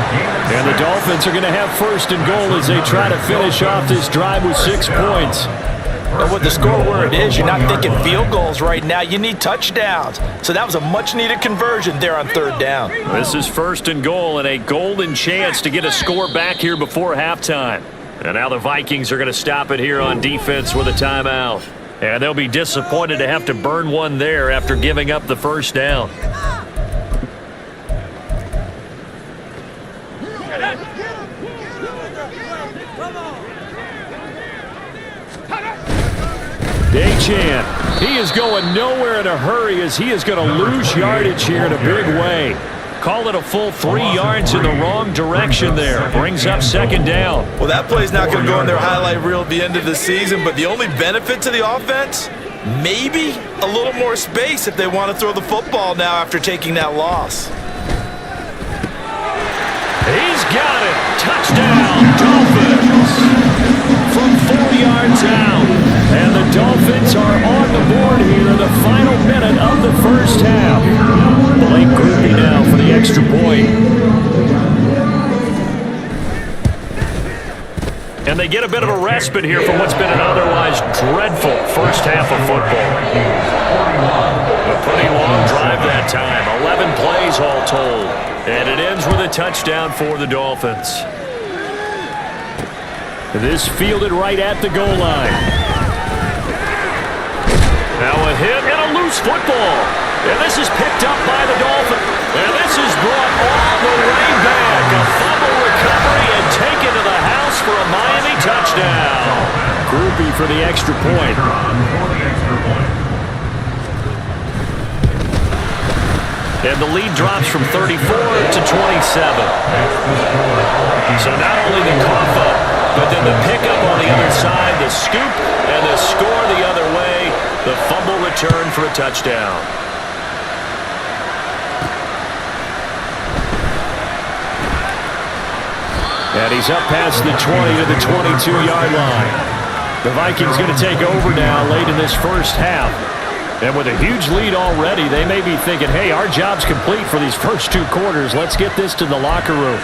[SPEAKER 2] And the Dolphins are going to have 1st and goal as they try to finish off this drive with 6 points.
[SPEAKER 3] And with the score where it is, you're not thinking field goals right now. You need touchdowns. So that was a much-needed conversion there on 3rd down.
[SPEAKER 2] This is 1st and goal and a golden chance to get a score back here before halftime. And now the Vikings are going to stop it here on defense with a timeout. And they'll be disappointed to have to burn one there after giving up the 1st down. Achane, he is going nowhere in a hurry as he is going to lose yardage here in a big way. Call it a full 3 yards in the wrong direction there. Brings up 2nd down.
[SPEAKER 3] Well, that play's not going to go in their highlight reel at the end of the season, but the only benefit to the offense, maybe a little more space if they want to throw the football now after taking that loss.
[SPEAKER 2] He's got it. Touchdown, Dolphins. From 4 yards out. And the Dolphins are on the board here in the final minute of the 1st half. Blake Groupie now for the extra point. And they get a bit of a respite here from what's been an otherwise dreadful 1st half of football. A pretty long drive that time. 11 plays all told. And it ends with a touchdown for the Dolphins. This fielded right at the goal line. Now a hit and a loose football. And this is picked up by the Dolphins. And this is brought all the way back. A fumble recovery and taken to the house for a Miami touchdown. Groupie for the extra point. And the lead drops from 34 to 27. So not only the cough up, but then the pickup on the other side, the scoop, and the score the other way. The fumble return for a touchdown. And he's up past the 20 to the 22-yard line. The Vikings going to take over now late in this 1st half. And with a huge lead already, they may be thinking, hey, our job's complete for these first 2 quarters. Let's get this to the locker room.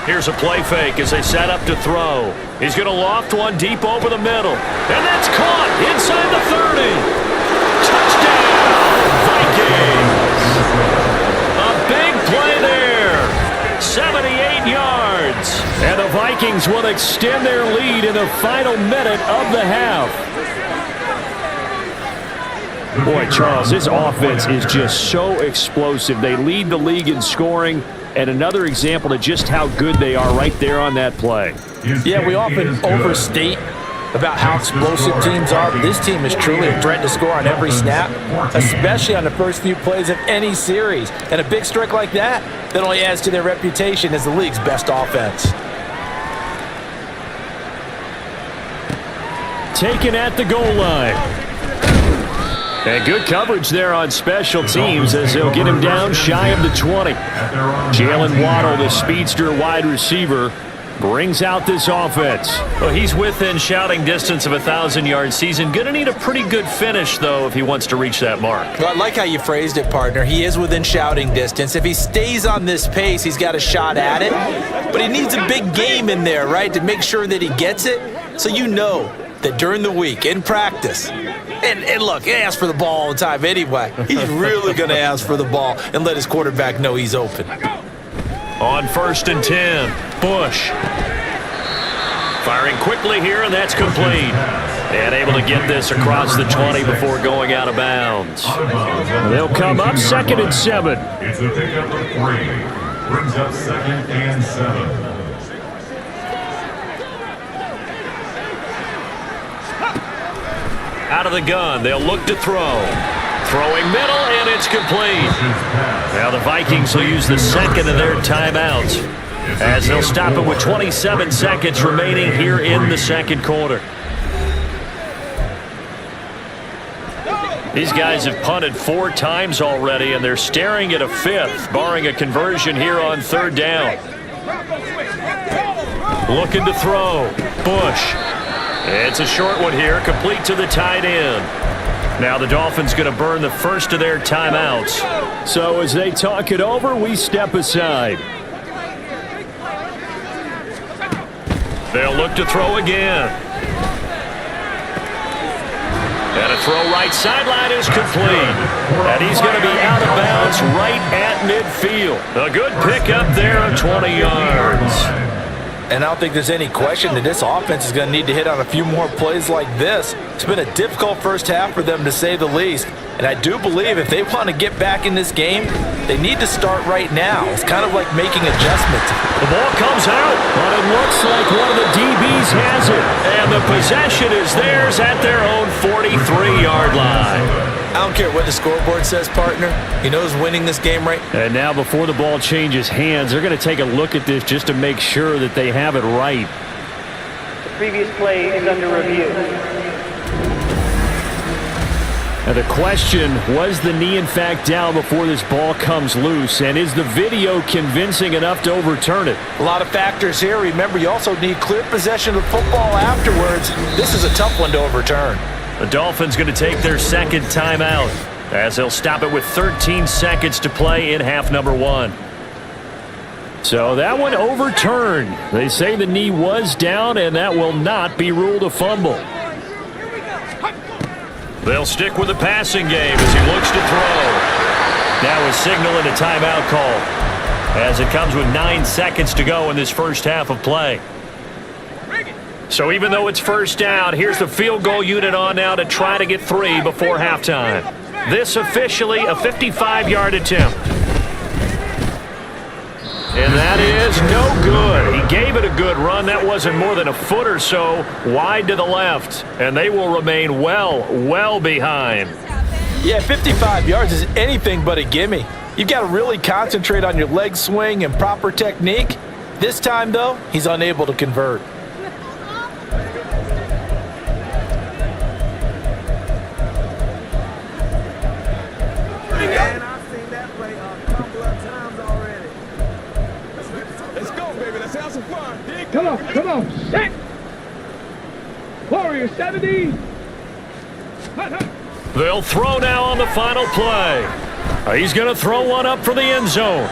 [SPEAKER 2] Here's a play fake as they set up to throw. He's going to loft one deep over the middle. And that's caught inside the 30. Touchdown, Vikings. A big play there. 78 yards. And the Vikings will extend their lead in the final minute of the half. Boy, Charles, this offense is just so explosive. They lead the league in scoring, and another example of just how good they are right there on that play.
[SPEAKER 3] Yeah, we often overstate about how explosive teams are, but this team is truly a threat to score on every snap, especially on the first few plays of any series. And a big strike like that only adds to their reputation as the league's best offense.
[SPEAKER 2] Taken at the goal line. And good coverage there on special teams as they'll get him down shy of the 20. Jalen Waddle, the speedster wide receiver, brings out this offense.
[SPEAKER 7] Well, he's within shouting distance of a 1,000-yard season. Going to need a pretty good finish, though, if he wants to reach that mark.
[SPEAKER 3] Well, I like how you phrased it, partner. He is within shouting distance. If he stays on this pace, he's got a shot at it. But he needs a big game in there, right, to make sure that he gets it. So you know that during the week, in practice, and look, he asks for the ball all the time anyway. He's really going to ask for the ball and let his quarterback know he's open.
[SPEAKER 7] On 1st and 10, Bush. Firing quickly here, and that's complete. And able to get this across the 20 before going out of bounds.
[SPEAKER 2] They'll come up 2nd and 7.
[SPEAKER 5] It's a pickup of 3. Brings up 2nd and 7.
[SPEAKER 7] Out of the gun, they'll look to throw. Throwing middle, and it's complete. Now the Vikings will use the second of their timeouts as they'll stop it with 27 seconds remaining here in the second quarter. These guys have punted 4 times already, and they're staring at a 5th, barring a conversion here on 3rd down. Looking to throw. Bush. It's a short one here, complete to the tight end. Now the Dolphins going to burn the first of their timeouts.
[SPEAKER 2] So as they talk it over, we step aside.
[SPEAKER 7] They'll look to throw again. And a throw right sideline is complete. And he's going to be out of bounds right at midfield. A good pickup there of 20 yards.
[SPEAKER 3] And I don't think there's any question that this offense is going to need to hit on a few more plays like this. It's been a difficult first half for them, to say the least. And I do believe if they want to get back in this game, they need to start right now. It's kind of like making adjustments.
[SPEAKER 7] The ball comes out, but it looks like one of the DBs has it. And the possession is theirs at their own 43-yard line.
[SPEAKER 3] I don't care what the scoreboard says, partner. He knows winning this game right.
[SPEAKER 2] And now before the ball changes hands, they're going to take a look at this just to make sure that they have it right.
[SPEAKER 4] The previous play is under review.
[SPEAKER 2] Now the question, was the knee in fact down before this ball comes loose? And is the video convincing enough to overturn it?
[SPEAKER 3] A lot of factors here. Remember, you also need clear possession of the football afterwards. This is a tough one to overturn.
[SPEAKER 7] The Dolphins going to take their second timeout as they'll stop it with 13 seconds to play in half number 1.
[SPEAKER 2] So that one overturned. They say the knee was down, and that will not be ruled a fumble.
[SPEAKER 7] They'll stick with the passing game as he looks to throw. Now a signal and a timeout call as it comes with 9 seconds to go in this first half of play. So even though it's first down, here's the field goal unit on now to try to get 3 before halftime. This officially a 55-yard attempt. And that is no good. He gave it a good run. That wasn't more than a foot or so wide to the left. And they will remain well behind.
[SPEAKER 3] Yeah, 55 yards is anything but a gimme. You've got to really concentrate on your leg swing and proper technique. This time, though, he's unable to convert.
[SPEAKER 6] Come on, set! Warrior 70!
[SPEAKER 7] They'll throw now on the final play. He's going to throw one up for the end zone.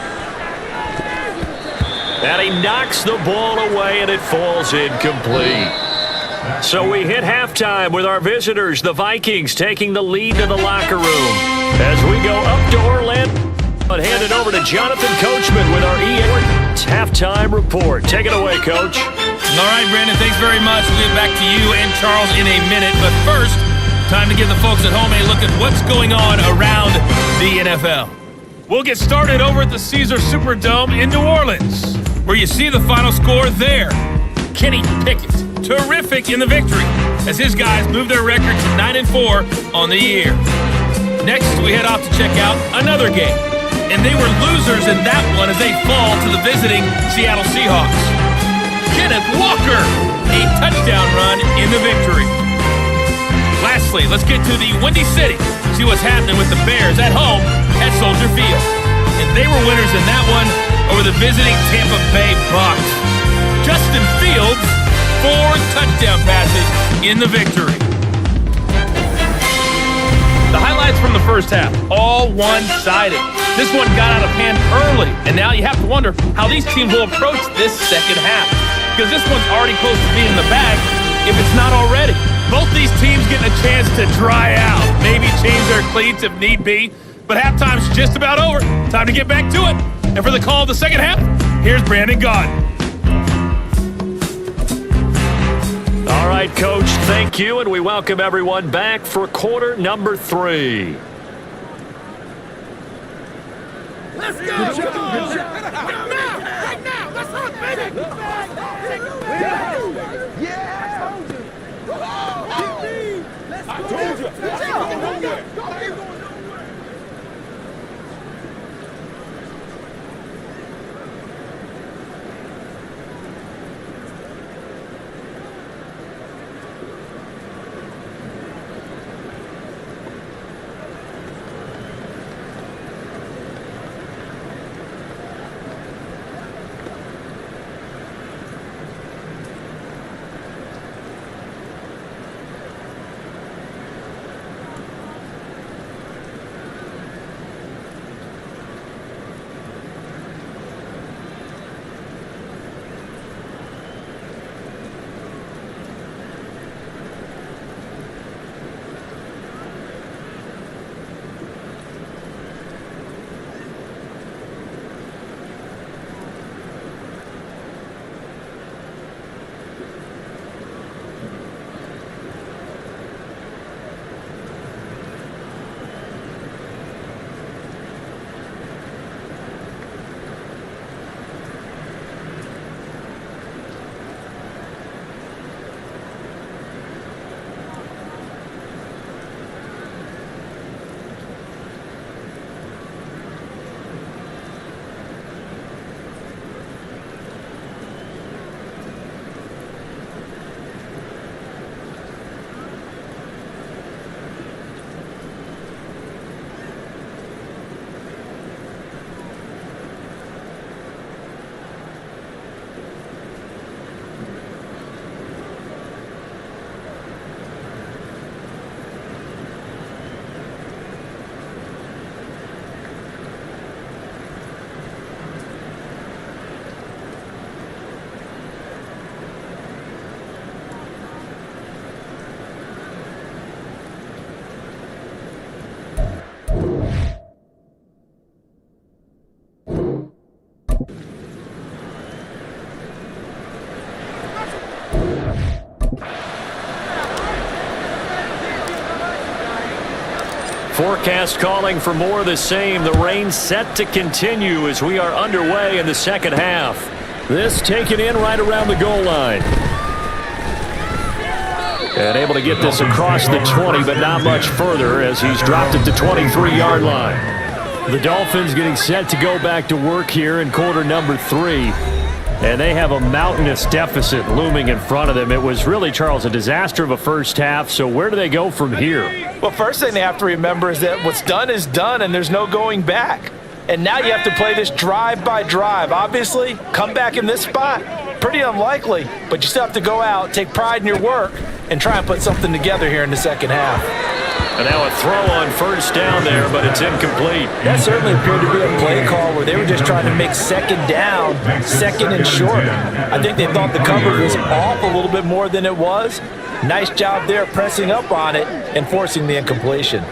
[SPEAKER 7] And he knocks the ball away, and it falls incomplete. So we hit halftime with our visitors, the Vikings, taking the lead to the locker room. As we go up to Orlando, and hand it over to Jonathan Coachman with our ESPN halftime report. Take it away, Coach.
[SPEAKER 8] All right, Brandon, thanks very much. We'll get back to you and Charles in a minute. But first, Time to give the folks at home a look at what's going on around the NFL. We'll get started over at the Caesar Superdome in New Orleans, where you see the final score there. Kenny Pickett, terrific in the victory, as his guys move their record to 9-4 on the year. Next, we head off to check out another game, and they were losers in that one as they fall to the visiting Seattle Seahawks. Kenneth Walker, a touchdown run in the victory. Lastly, let's get to the Windy City, see what's happening with the Bears at home at Soldier Field. And they were winners in that one over the visiting Tampa Bay Bucs. Justin Fields, 4 touchdown passes in the victory. The highlights from the first half, all one-sided. This one got out of hand early, and now you have to wonder how these teams will approach this second half, because this one's already close to being in the bag, if it's not already. Both these teams getting a chance to dry out, maybe change their cleats if need be, but halftime's just about over. Time to get back to it. And for the call of the second half, here's Brandon Gaudin.
[SPEAKER 2] All right, Coach, thank you, and we welcome everyone back for quarter number 3.
[SPEAKER 6] Let's go! Good shot! Right now! Let's run, baby! Yeah! I told you!
[SPEAKER 2] Forecast calling for more of the same. The rain set to continue as we are underway in the second half. This taken in right around the goal line. And able to get this across the 20, but not much further as he's dropped it to 23-yard line. The Dolphins getting set to go back to work here in quarter number 3. And they have a mountainous deficit looming in front of them. It was really, Charles, a disaster of a first half. So where do they go from here?
[SPEAKER 3] Well, first thing they have to remember is that what's done is done and there's no going back. And now you have to play this drive by drive. Obviously, come back in this spot, pretty unlikely. But you still have to go out, take pride in your work, and try and put something together here in the second half.
[SPEAKER 2] And now a throw on first down there, but it's incomplete.
[SPEAKER 3] That certainly appeared to be a play call where they were just trying to make second down, second and short. I think they thought the coverage was off a little bit more than it was. Nice job there pressing up on it and forcing the incompletion.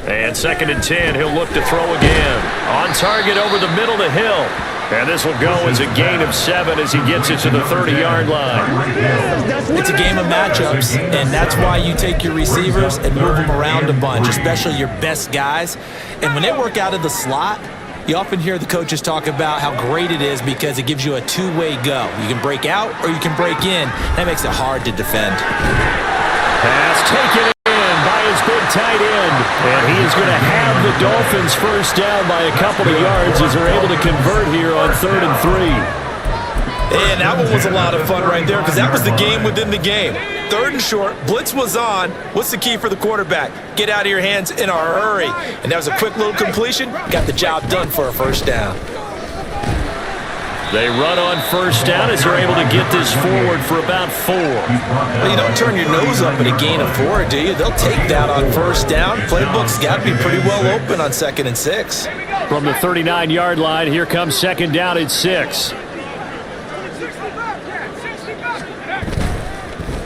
[SPEAKER 2] And 2nd and 10, he'll look to throw again. On target over the middle to Hill. And this will go as a gain of 7 as he gets it to the 30-yard line.
[SPEAKER 3] It's a game of matchups, and that's why you take your receivers and move them around a bunch, especially your best guys. And when they work out of the slot, you often hear the coaches talk about how great it is because it gives you a two-way go. You can break out or you can break in. That makes it hard to defend.
[SPEAKER 2] Pass taken in by his big tight end. And he is going to have the Dolphins first down by a couple of yards as they're able to convert here on 3rd and 3.
[SPEAKER 3] And that one was a lot of fun right there because that was the game within the game. 3rd and short, blitz was on. What's the key for the quarterback? Get out of your hands in a hurry. And that was a quick little completion. Got the job done for a first down.
[SPEAKER 2] They run on first down as they're able to get this forward for about 4.
[SPEAKER 3] Well, you don't turn your nose up at a gain of 4, do you? They'll take that on first down. Playbook's got to be pretty well open on 2nd and 6.
[SPEAKER 2] From the 39-yard line, here comes 2nd down at 6.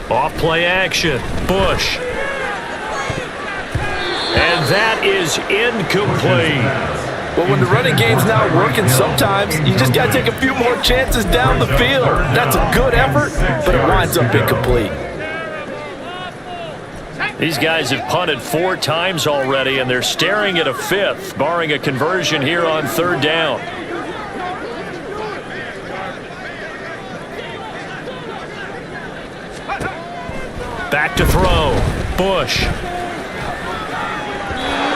[SPEAKER 2] Off play action, Bush. And that is incomplete.
[SPEAKER 3] Well, when the running game's not working, sometimes you just got to take a few more chances down the field. That's a good effort, but it winds up incomplete.
[SPEAKER 2] These guys have punted 4 times already, and they're staring at a 5th, barring a conversion here on 3rd down. Back to throw. Bush.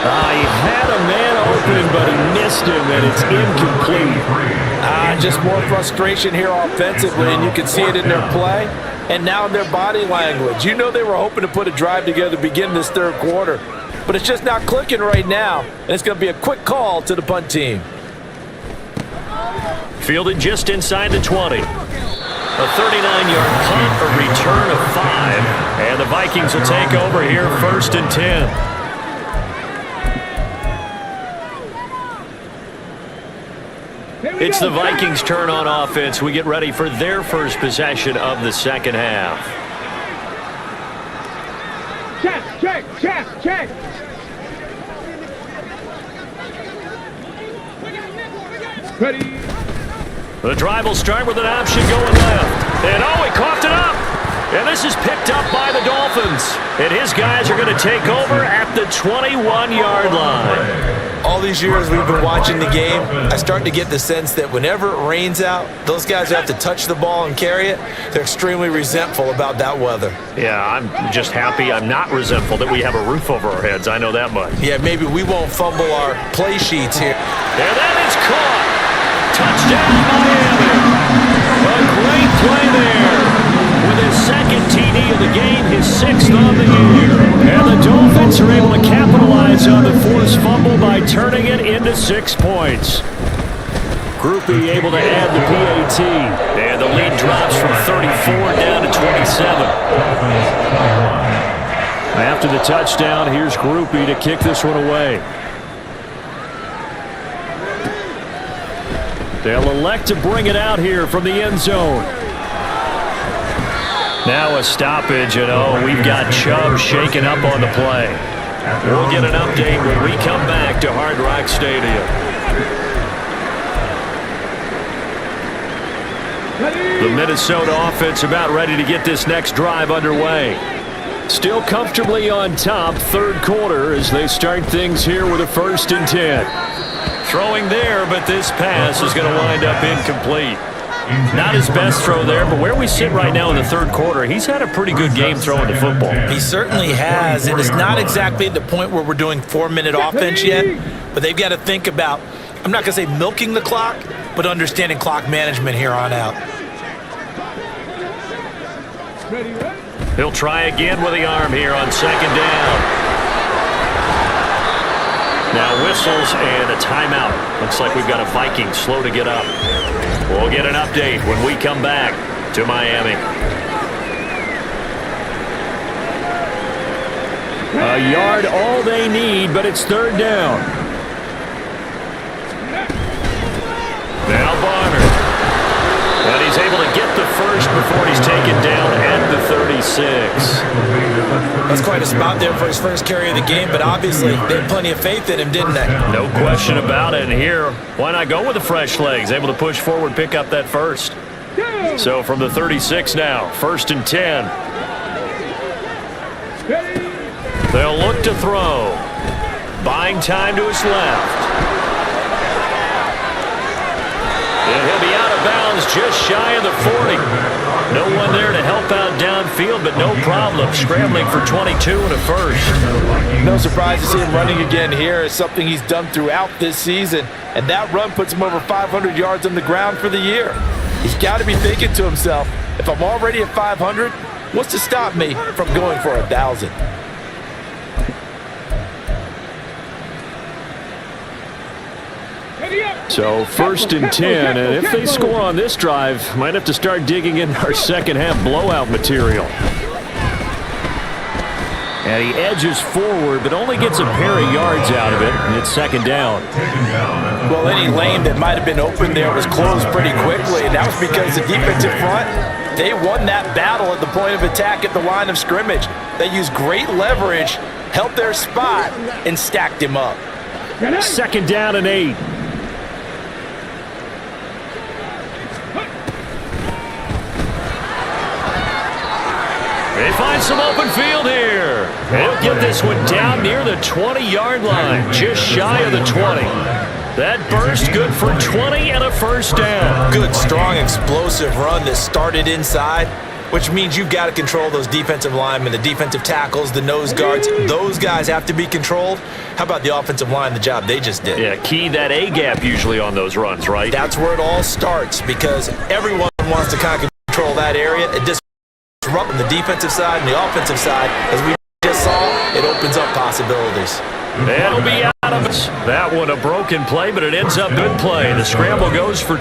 [SPEAKER 2] He had a man open, but he missed him, and it's incomplete.
[SPEAKER 3] Just more frustration here offensively, and you can see it in their play and now in their body language. You know they were hoping to put a drive together to begin this 3rd quarter, but it's just not clicking right now, and it's going to be a quick call to the punt team.
[SPEAKER 2] Fielded just inside the 20. A 39-yard punt, a return of 5, and the Vikings will take over here 1st and 10. It's the Vikings' turn on offense. We get ready for their first possession of the 2nd half.
[SPEAKER 6] Check. Ready.
[SPEAKER 2] The drive will start with an option going left. And he coughed it up. And this is picked up by the Dolphins. And his guys are going to take over at the 21-yard line.
[SPEAKER 3] All these years we've been watching the game, I start to get the sense that whenever it rains out, those guys who have to touch the ball and carry it, they're extremely resentful about that weather.
[SPEAKER 2] Yeah, I'm just happy I'm not resentful that we have a roof over our heads. I know that much.
[SPEAKER 3] Yeah, maybe we won't fumble our play sheets here.
[SPEAKER 2] And that is caught. Touchdown, Miami. A great play there. With his 2nd TD of the game, his 6th on the year. And the Dolphins are able to capitalize on the forced fumble by turning it into 6 points. Groupie able to add the PAT. And the lead drops from 34 down to 27. After the touchdown, here's Groupie to kick this one away. They'll elect to bring it out here from the end zone. Now a stoppage, and we've got Chubb shaken up on the play. We'll get an update when we come back to Hard Rock Stadium. The Minnesota offense about ready to get this next drive underway. Still comfortably on top, 3rd quarter, as they start things here with a 1st and 10. Throwing there, but this pass is going to wind up incomplete. Not his best throw there, but where we sit right now in the 3rd quarter, he's had a pretty good game throwing the football.
[SPEAKER 3] He certainly has, and it's not exactly at the point where we're doing 4-minute offense yet, but they've got to think about, I'm not going to say milking the clock, but understanding clock management here on out.
[SPEAKER 2] He'll try again with the arm here on 2nd down. Now whistles and a timeout. Looks like we've got a Viking slow to get up. We'll get an update when we come back to Miami. A yard all they need, but it's 3rd down. Now Barner. But he's able to get the first before he's taken down at the 36. 6.
[SPEAKER 3] That's quite a spot there for his first carry of the game, but obviously they had plenty of faith in him, didn't they?
[SPEAKER 2] No question about it. And here, why not go with the fresh legs? Able to push forward, pick up that first. So from the 36 now, 1st and 10. They'll look to throw. Buying time to his left. And he'll be out of bounds just shy of the 40. No one there to help out downfield, but no problem. Scrambling for 22 and a first.
[SPEAKER 9] No surprise to see him running again here. It's something he's done throughout this season. And that run puts him over 500 yards on the ground for the year. He's got to be thinking to himself, if I'm already at 500, what's to stop me from going for 1,000?
[SPEAKER 2] So 1st and 10, and if they score on this drive, might have to start digging in our second half blowout material. And he edges forward, but only gets a pair of yards out of it, and it's 2nd down.
[SPEAKER 9] Well, any lane that might have been open there was closed pretty quickly, and that was because the defensive front, they won that battle at the point of attack at the line of scrimmage. They used great leverage, held their spot, and stacked him up.
[SPEAKER 2] 2nd down and 8. They find some open field here. He'll get this one down near the 20-yard line, just shy of the 20. That burst good for 20 and a first down.
[SPEAKER 3] Good, strong, explosive run that started inside, which means you've got to control those defensive linemen, the defensive tackles, the nose guards. Those guys have to be controlled. How about the offensive line, the job they just did?
[SPEAKER 2] Yeah, key that A-gap usually on those runs, right?
[SPEAKER 3] That's where it all starts, because everyone wants to kind of control that area. It disrupts on the defensive side and the offensive side. As we just saw, it opens up possibilities.
[SPEAKER 2] That'll be out of it. That one a broken play, but it ends up good play. The scramble goes for...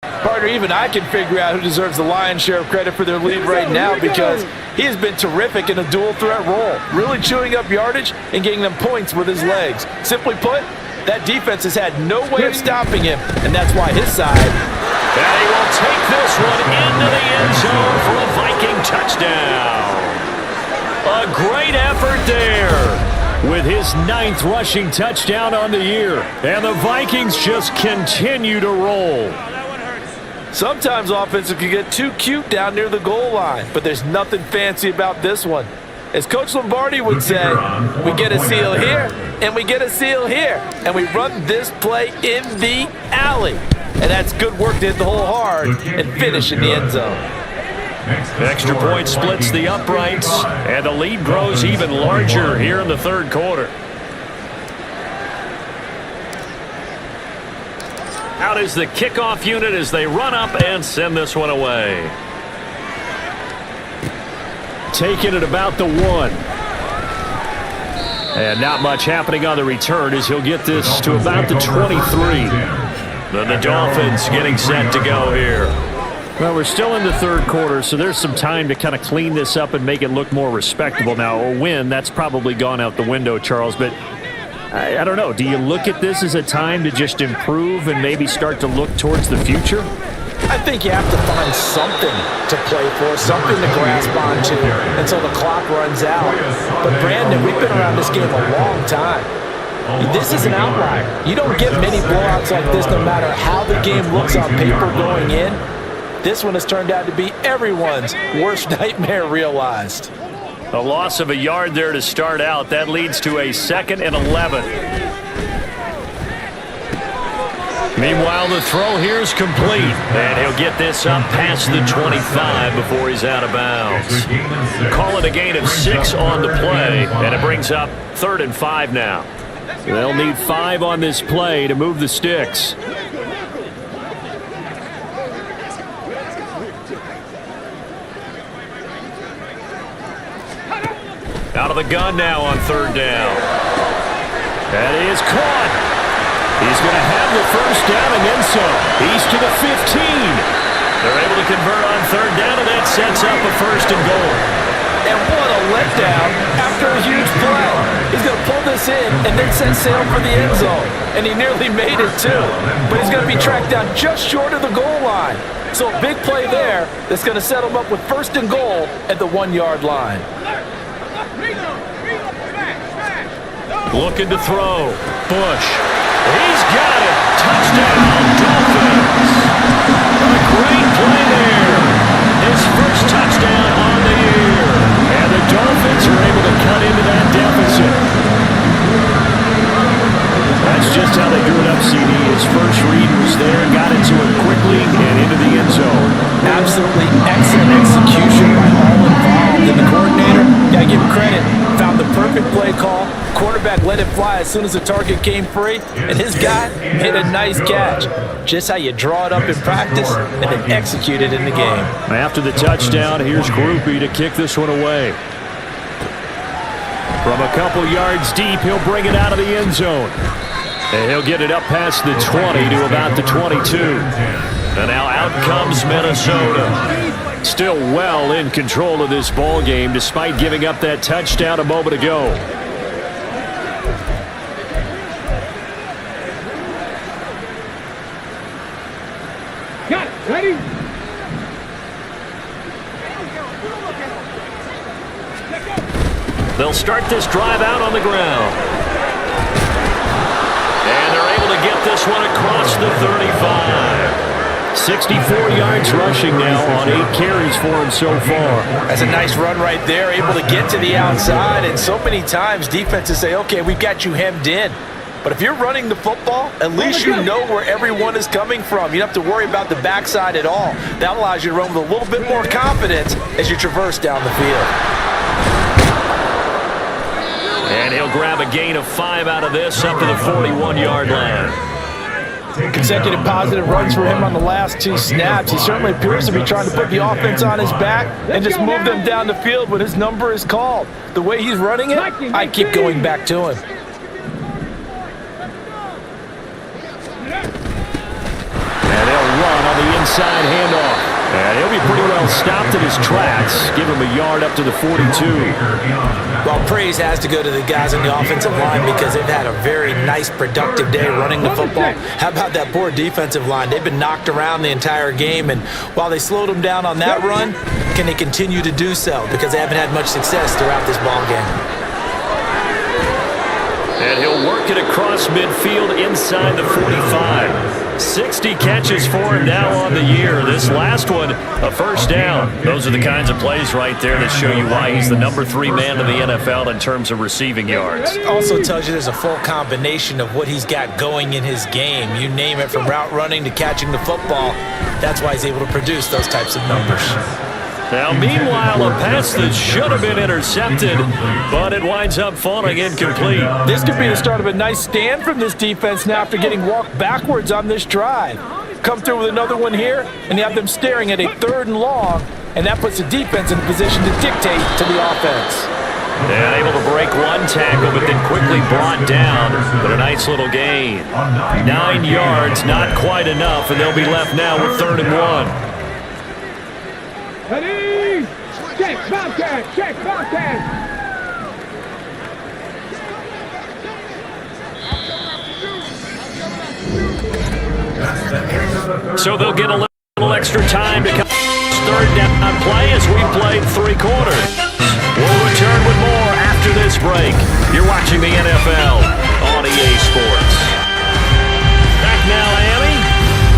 [SPEAKER 9] Partner, even I can figure out who deserves the lion's share of credit for their lead right now, because he has been terrific in a dual threat role, really chewing up yardage and getting them points with his legs. Simply put, that defense has had no way of stopping him, and that's why his side...
[SPEAKER 2] And he will take this one into the end zone for a Viking touchdown. A great effort there with his 9th rushing touchdown on the year. And the Vikings just continue to roll.
[SPEAKER 9] Sometimes offenses can get too cute down near the goal line, but there's nothing fancy about this one. As Coach Lombardi would say, we get a seal here, and we get a seal here, and we run this play in the alley. And that's good work to hit the hole hard and finish in the end zone.
[SPEAKER 2] Extra point splits the uprights, and the lead grows even larger here in the 3rd quarter. Out is the kickoff unit as they run up and send this one away. Taking it about the 1. And not much happening on the return as he'll get this to about the 23. Then the Dolphins getting set to go here. Well, we're still in the 3rd quarter, so there's some time to kind of clean this up and make it look more respectable. Now, a win, that's probably gone out the window, Charles, but I don't know. Do you look at this as a time to just improve and maybe start to look towards the future?
[SPEAKER 3] I think you have to find something to play for, something to grasp onto until the clock runs out. But, Brandon, we've been around this game a long time. This is an outlier. You don't get many blowouts like this no matter how the game looks on paper going in. This one has turned out to be everyone's worst nightmare realized.
[SPEAKER 2] A loss of a yard there to start out. That leads to a 2nd and 11. Meanwhile, the throw here is complete. And he'll get this up past the 25 before he's out of bounds. Call it a gain of 6 on the play, and it brings up 3rd and 5 now. They'll need 5 on this play to move the sticks. Out of the gun now on 3rd down. That is caught. He's going to have the first down and then some. He's to the 15. They're able to convert on 3rd down, and that sets up a 1st and goal.
[SPEAKER 3] And what a letdown after a huge play. He's going to pull this in and then set sail for the end zone. And he nearly made it too. But he's going to be tracked down just short of the goal line.
[SPEAKER 9] So a big play there that's going to set them up with 1st and goal at the 1-yard line.
[SPEAKER 2] Looking to throw. Bush. He's got it. Touchdown, Dolphins. A great play there. His first touchdown on the year. And the Dolphins are able to cut into that deficit. That's just how they drew it up, CD. His first read was there, got into it quickly, and into the end zone.
[SPEAKER 3] Absolutely excellent execution by all involved. And the coordinator, got to give him credit, found the perfect play call. Quarterback let it fly as soon as the target came free, and his guy made a nice catch. Just how you draw it up in practice and then execute it in the game.
[SPEAKER 2] After the touchdown, here's Groupie to kick this one away. From a couple yards deep, he'll bring it out of the end zone. And he'll get it up past the 20 to about the 22. And now out comes Minnesota. Still well in control of this ball game despite giving up that touchdown a moment ago.
[SPEAKER 6] Got it. Ready?
[SPEAKER 2] They'll start this drive out on the ground. And they're able to get this one across the 35. 64 yards rushing now on 8 carries for him so far.
[SPEAKER 3] That's a nice run right there, able to get to the outside. And so many times defenses say, okay, we've got you hemmed in. But if you're running the football, at least you know where everyone is coming from. You don't have to worry about the backside at all. That allows you to run with a little bit more confidence as you traverse down the field.
[SPEAKER 2] And he'll grab a gain of 5 out of this up to the 41-yard line.
[SPEAKER 9] Consecutive positive runs for him on the last 2 snaps. He certainly appears to be trying to put the offense on his back and just move them down the field when his number is called. The way he's running it, I keep going back to him.
[SPEAKER 2] And they'll run on the inside handoff. And he'll be pretty well stopped in his tracks. Give him a yard up to the 42.
[SPEAKER 3] Well, praise has to go to the guys on the offensive line because they've had a very nice, productive day running the football. How about that poor defensive line? They've been knocked around the entire game, and while they slowed them down on that run, can they continue to do so? Because they haven't had much success throughout this ball game.
[SPEAKER 2] And he'll work it across midfield inside the 45. 60 catches for him now on the year. This last one, a first down. Those are the kinds of plays right there that show you why he's the number 3 man in the NFL in terms of receiving yards.
[SPEAKER 3] Also tells you there's a full combination of what he's got going in his game. You name it, from route running to catching the football. That's why he's able to produce those types of numbers.
[SPEAKER 2] Now, meanwhile, a pass that should have been intercepted, but it winds up falling incomplete.
[SPEAKER 9] This could be the start of a nice stand from this defense now after getting walked backwards on this drive. Come through with another one here, and you have them staring at a 3rd and long, and that puts the defense in a position to dictate to the offense.
[SPEAKER 2] And able to break one tackle, but then quickly brought down. But a nice little gain. 9 yards, not quite enough, and they'll be left now with 3rd and 1.
[SPEAKER 6] Ready? Check, Bobcat! Check, Bobcat!
[SPEAKER 2] So they'll get a little extra time to come. 3rd down play as we played 3 quarters. We'll return with more after this break. You're watching the NFL on EA Sports. Back now, Miami.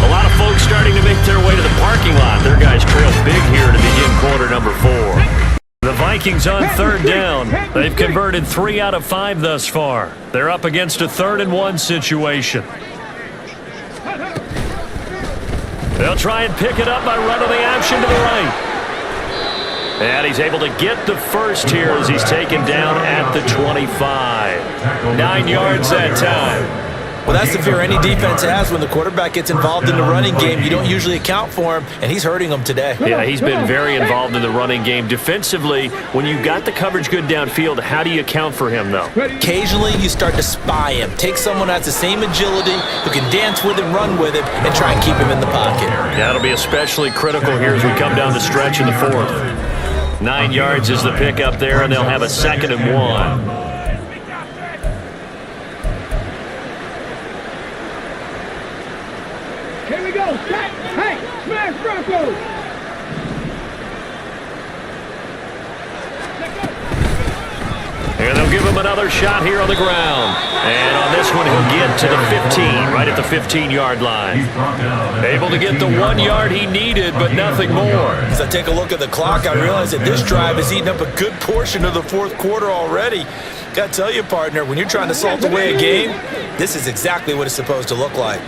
[SPEAKER 2] A lot of folks starting to make their way to the parking lot. Their guys trail big here to begin quarter number 4. The Vikings on 3rd down. They've converted 3 out of 5 thus far. They're up against a 3rd and 1 situation. They'll try and pick it up by running the option to the right. And he's able to get the first here as he's taken down at the 25. 9 yards that time.
[SPEAKER 3] Well, that's the fear any defense has when the quarterback gets involved in the running game. You don't usually account for him, and he's hurting them today.
[SPEAKER 2] Yeah, he's been very involved in the running game. Defensively, when you've got the coverage good downfield, how do you account for him, though?
[SPEAKER 3] Occasionally, you start to spy him. Take someone who has the same agility, who can dance with him, run with him, and try and keep him in the pocket.
[SPEAKER 2] That'll be especially critical here as we come down the stretch in the 4th. 9 yards is the pick up there, and they'll have a 2nd and 1.
[SPEAKER 6] Here we go. Set. Hey, smash Broncos.
[SPEAKER 7] And they'll give him another shot here on the ground. And on this one, he'll get to the 15, right at the 15-yard line. Able to get the 1 yard he needed, but nothing more.
[SPEAKER 3] As I take a look at the clock, I realize that this drive has eaten up a good portion of the fourth quarter already. Got to tell you, partner, when you're trying to salt away a game, this is exactly what it's supposed to look like.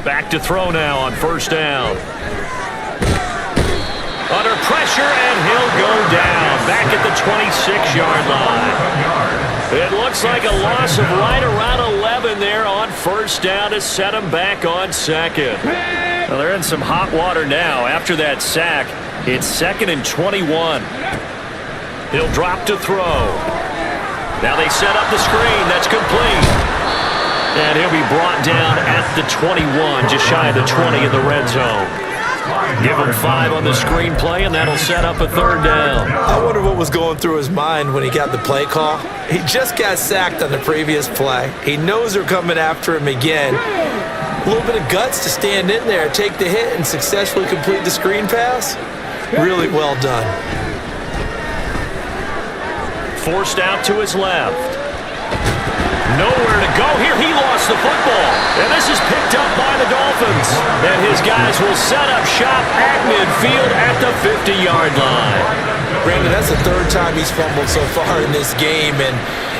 [SPEAKER 7] Back to throw now on first down. Under pressure, and he'll go down. Back at the 26-yard line. It looks like a loss of right around 11 there on first down to set him back on second. Well, they're in some hot water now. After that sack, it's 2nd and 21. He'll drop to throw. Now they set up the screen. That's complete. And he'll be brought down at the 21, just shy of the 20 in the red zone. Give him 5 on the screenplay, and that'll set up a 3rd down.
[SPEAKER 3] I wonder what was going through his mind when he got the play call. He just got sacked on the previous play. He knows they're coming after him again. A little bit of guts to stand in there, take the hit, and successfully complete the screen pass. Really well done.
[SPEAKER 7] Forced out to his left. Nowhere to go here. He lost the football. And this is picked up by the Dolphins. And his guys will set up shop at midfield at the 50-yard line.
[SPEAKER 3] Brandon, that's the 3rd time he's fumbled so far in this game. And,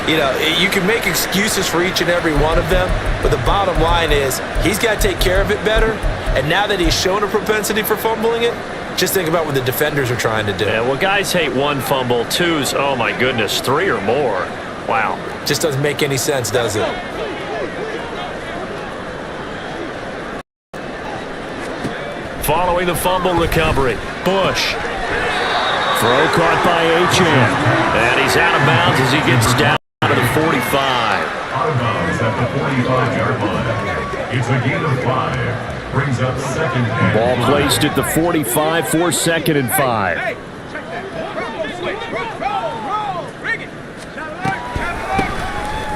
[SPEAKER 3] you know, you can make excuses for each and every one of them. But the bottom line is he's got to take care of it better. And now that he's shown a propensity for fumbling it, just think about what the defenders are trying to do.
[SPEAKER 7] Yeah, well, guys hate 1 fumble, 2's, oh my goodness, 3 or more. Wow.
[SPEAKER 3] Just doesn't make any sense, does it?
[SPEAKER 7] Following the fumble recovery, Bush. Throw caught by Achane. And he's out of bounds as he gets down to the 45.
[SPEAKER 5] Out of bounds at the 45-yard line. It's a gain of 5. Brings up 2nd and
[SPEAKER 2] Ball
[SPEAKER 5] 5.
[SPEAKER 2] placed at the 45 for 2nd and 5.
[SPEAKER 6] Hey, check that. Roll. Bring it.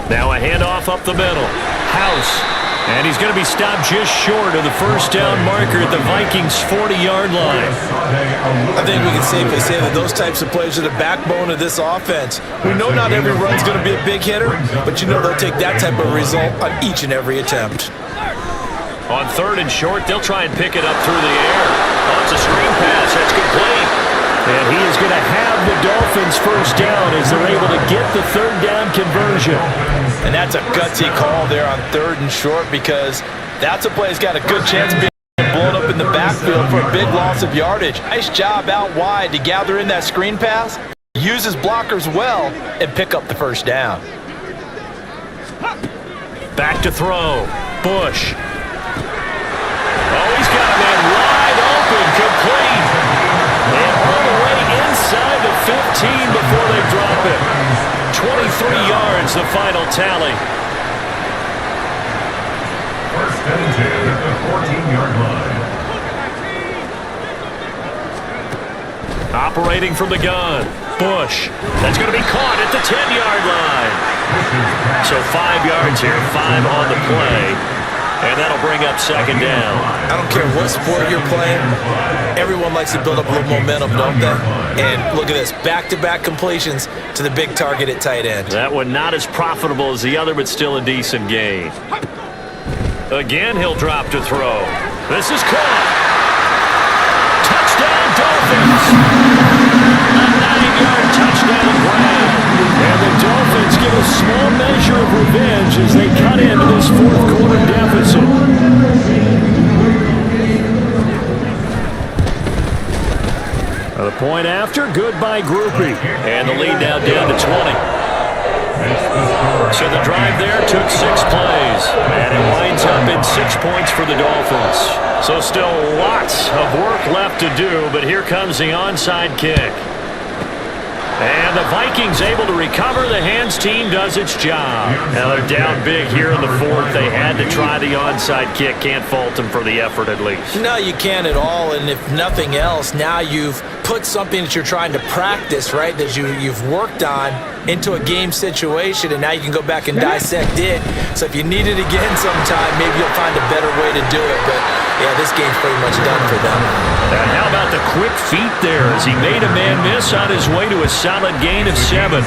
[SPEAKER 7] Now a handoff up the middle. House. And he's going to be stopped just short of the first down marker at the Vikings' 40-yard line.
[SPEAKER 3] I think we can safely say that those types of plays are the backbone of this offense. We know not every run's going to be a big hitter, but you know they'll take that type of result on each and every attempt.
[SPEAKER 7] On 3rd and short, they'll try and pick it up through the air. Oh, it's a screen pass. That's complete.
[SPEAKER 2] And he is going to have the Dolphins first down as they're able to get the 3rd down conversion.
[SPEAKER 3] And that's a gutsy call there on 3rd and short because that's a play that's got a good chance of being blown up in the backfield for a big loss of yardage. Nice job out wide to gather in that screen pass, use his blockers well, and pick up the first down.
[SPEAKER 7] Back to throw. Bush. Oh, he's got a man wide open, complete. And all the way inside the 15 before they drop it. 23 yards, the final tally.
[SPEAKER 5] First and 10 at the 14-yard line.
[SPEAKER 7] Operating from the gun. Bush. That's going to be caught at the 10-yard line. So 5 yards here, 5 on the play. And that'll bring up 2nd down.
[SPEAKER 3] I don't care what sport you're playing. Everyone likes to build up a little momentum, don't they? And look at this, back-to-back completions to the big target at tight end.
[SPEAKER 7] That one not as profitable as the other, but still a decent gain. Again, he'll drop to throw. This is caught. Touchdown, Dolphins. A 9-yard touchdown grab. And the Dolphins get a small measure of revenge as they cut into this 4th quarter deficit. The point after, good by Groupie. And the lead now down to 20. So the drive there took 6 plays. And it winds up in 6 points for the Dolphins. So still lots of work left to do, but here comes the onside kick. And the Vikings able to recover. The hands team does its job. Now they're down big here in the 4th. They had to try the onside kick. Can't fault them for the effort at least.
[SPEAKER 3] No, you can't at all. And if nothing else, now you've put something that you're trying to practice, right, that you've worked on into a game situation, and now you can go back and dissect it. So if you need it again sometime, maybe you'll find a better way to do it. But, yeah, this game's pretty much done for them.
[SPEAKER 2] And how about the quick feet there as he made a man miss on his way to a solid gain of 7.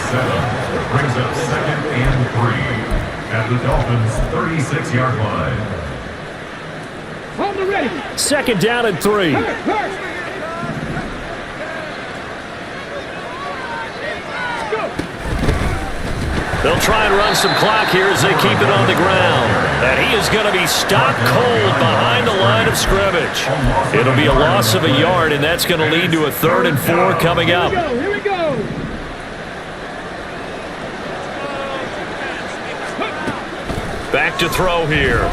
[SPEAKER 5] Brings up 2nd and 3 at the Dolphins' 36-yard line.
[SPEAKER 6] Hold the ready.
[SPEAKER 2] 2nd down and 3. They'll try and run some clock here as they keep it on the ground. And he is going to be stopped cold behind the line of scrimmage. It'll be a loss of a yard, and that's going to lead to a 3rd and 4 coming up.
[SPEAKER 6] Here we go.
[SPEAKER 2] Back to throw here.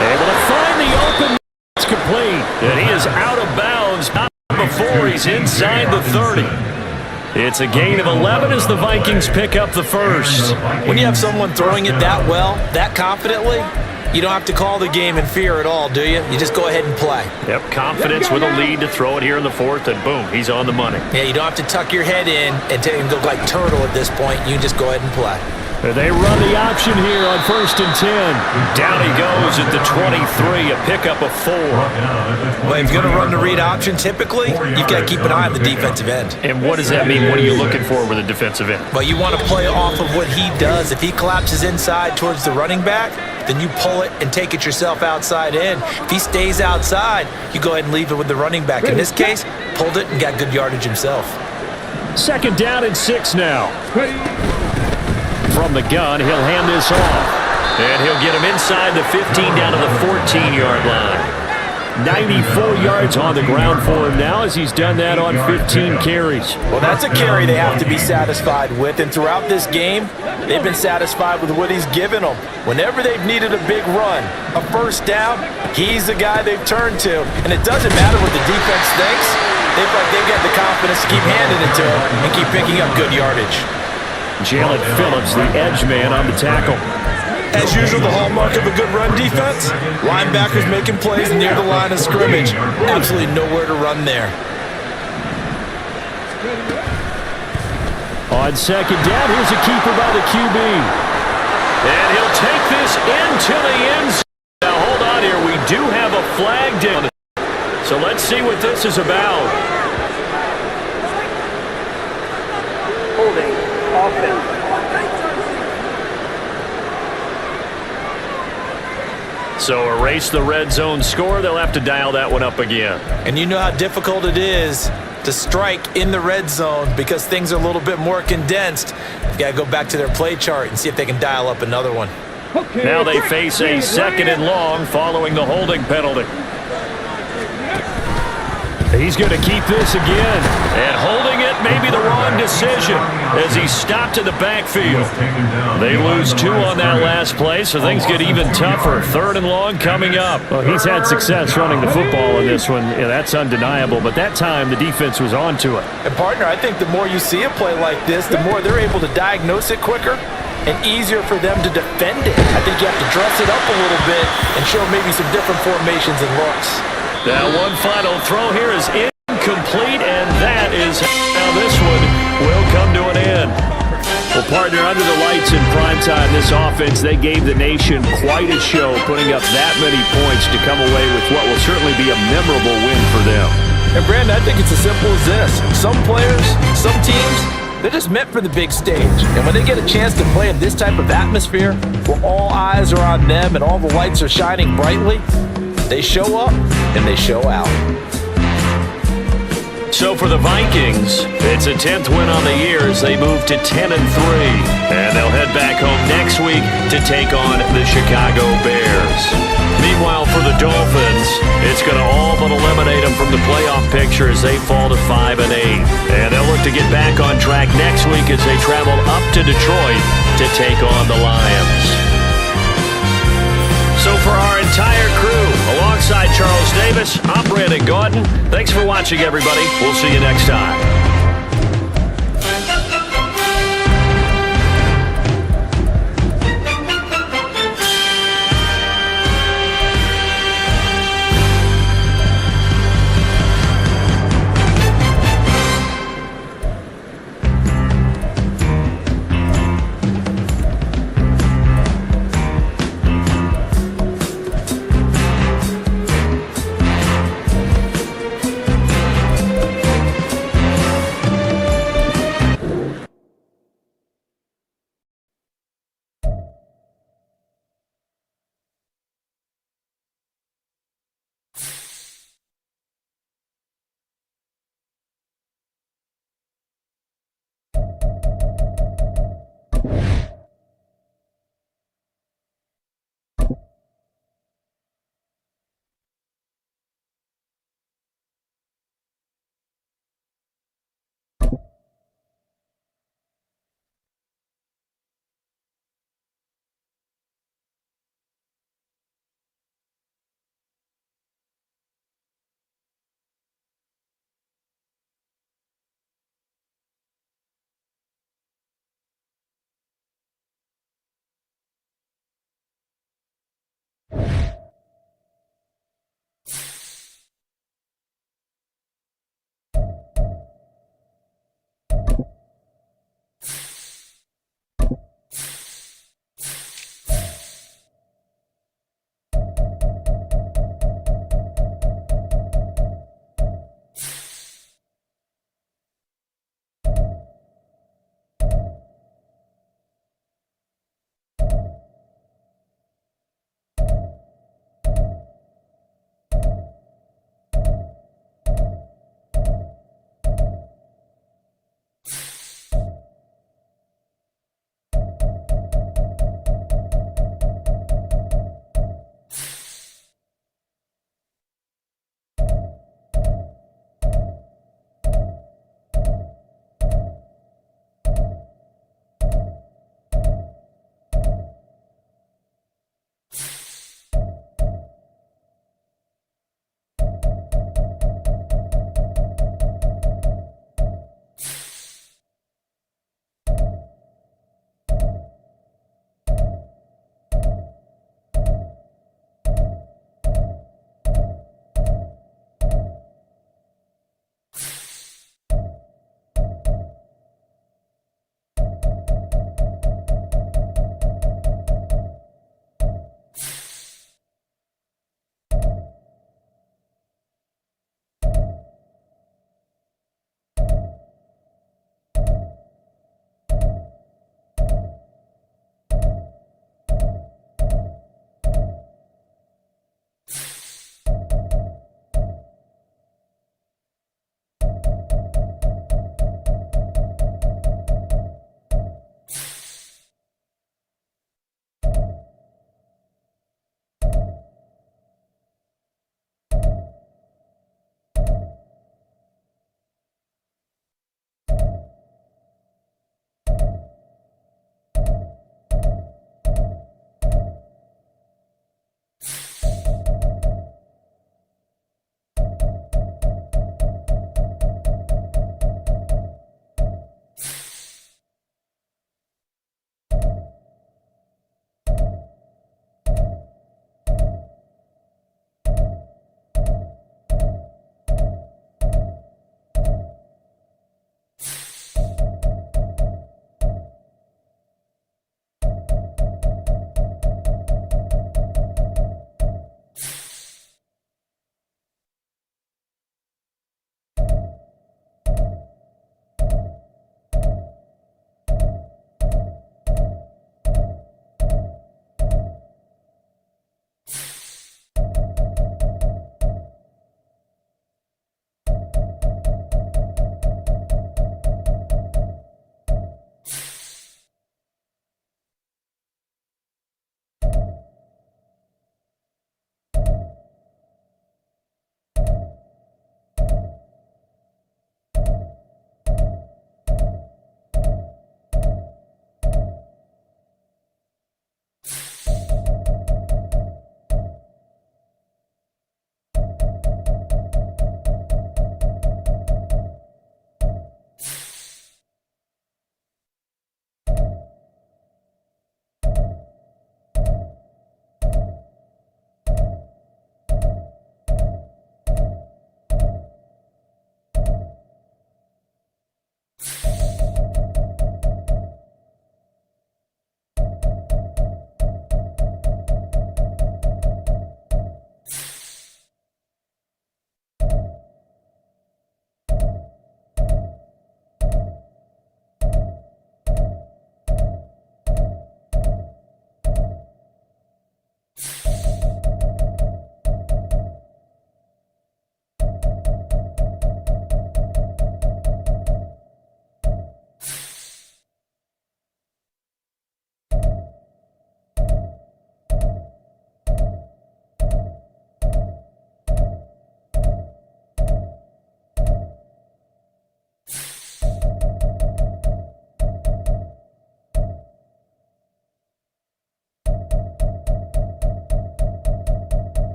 [SPEAKER 2] Able to find the open. It's complete. And he is out of bounds. Not before he's inside the 30. It's a gain of 11 as the Vikings pick up the first.
[SPEAKER 3] When you have someone throwing it that well, that confidently, you don't have to call the game in fear at all, do you? You just go ahead and play.
[SPEAKER 2] Yep, confidence with a lead to throw it here in the 4th, and boom, he's on the money.
[SPEAKER 3] Yeah, you don't have to tuck your head in and look like turtle at this point. You can just go ahead and play.
[SPEAKER 2] They run the option here on 1st and 10. Down he goes at the 23, a pickup of 4.
[SPEAKER 3] Well, if you're going to run the read option, typically, you've got to keep an eye on the defensive end.
[SPEAKER 2] And what does that mean? What are you looking for with a defensive end?
[SPEAKER 3] Well, you want to play off of what he does. If he collapses inside towards the running back, then you pull it and take it yourself outside in. If he stays outside, you go ahead and leave it with the running back. In this case, pulled it and got good yardage himself.
[SPEAKER 2] 2nd down and 6 now. From the gun, he'll hand this off. And he'll get him inside the 15 down to the 14-yard line. 94 yards on the ground for him now as he's done that on 15 carries.
[SPEAKER 3] Well, that's a carry they have to be satisfied with. And throughout this game, they've been satisfied with what he's given them. Whenever they've needed a big run, a 1st down, he's the guy they've turned to. And it doesn't matter what the defense thinks. They've got the confidence to keep handing it to him and keep picking up good yardage.
[SPEAKER 2] Jalen Phillips, the edge man on the tackle.
[SPEAKER 3] As usual, the hallmark of a good run defense, linebackers making plays near the line of scrimmage. Absolutely nowhere to run there.
[SPEAKER 2] On 2nd down, here's a keeper by the QB. And he'll take this into the end zone. Now, hold on here. We do have a flag down. So let's see what this is about.
[SPEAKER 4] Holding. Offense.
[SPEAKER 2] So erase the red zone score. They'll have to dial that one up again.
[SPEAKER 3] And you know how difficult it is to strike in the red zone because things are a little bit more condensed. You've got to go back to their play chart and see if they can dial up another one.
[SPEAKER 2] Now they face a 2nd and long following the holding penalty. He's going to keep this again. And holding it may be the wrong decision as he's stopped in the backfield. They lose 2 on that last play, so things get even tougher. 3rd and long coming up. Well, he's had success running the football in this one. Yeah, that's undeniable, but that time the defense was on to it.
[SPEAKER 3] And, partner, I think the more you see a play like this, the more they're able to diagnose it quicker and easier for them to defend it. I think you have to dress it up a little bit and show maybe some different formations and looks.
[SPEAKER 2] That one final throw here is incomplete, and that is how this one will come to an end. Well, partner, under the lights in primetime, this offense, they gave the nation quite a show, putting up that many points to come away with what will certainly be a memorable win for them.
[SPEAKER 3] And, Brandon, I think it's as simple as this. Some players, some teams, they're just meant for the big stage. And when they get a chance to play in this type of atmosphere, where all eyes are on them and all the lights are shining brightly, they show up and they show out.
[SPEAKER 2] So for the Vikings, it's a 10th win on the year as they move to 10-3. And they'll head back home next week to take on the Chicago Bears. Meanwhile, for the Dolphins, it's going to all but eliminate them from the playoff picture as they fall to 5-8. And they'll look to get back on track next week as they travel up to Detroit to take on the Lions. So for our entire crew, alongside Charles Davis, I'm Brandon Gaudin. Thanks for watching, everybody. We'll see you next time.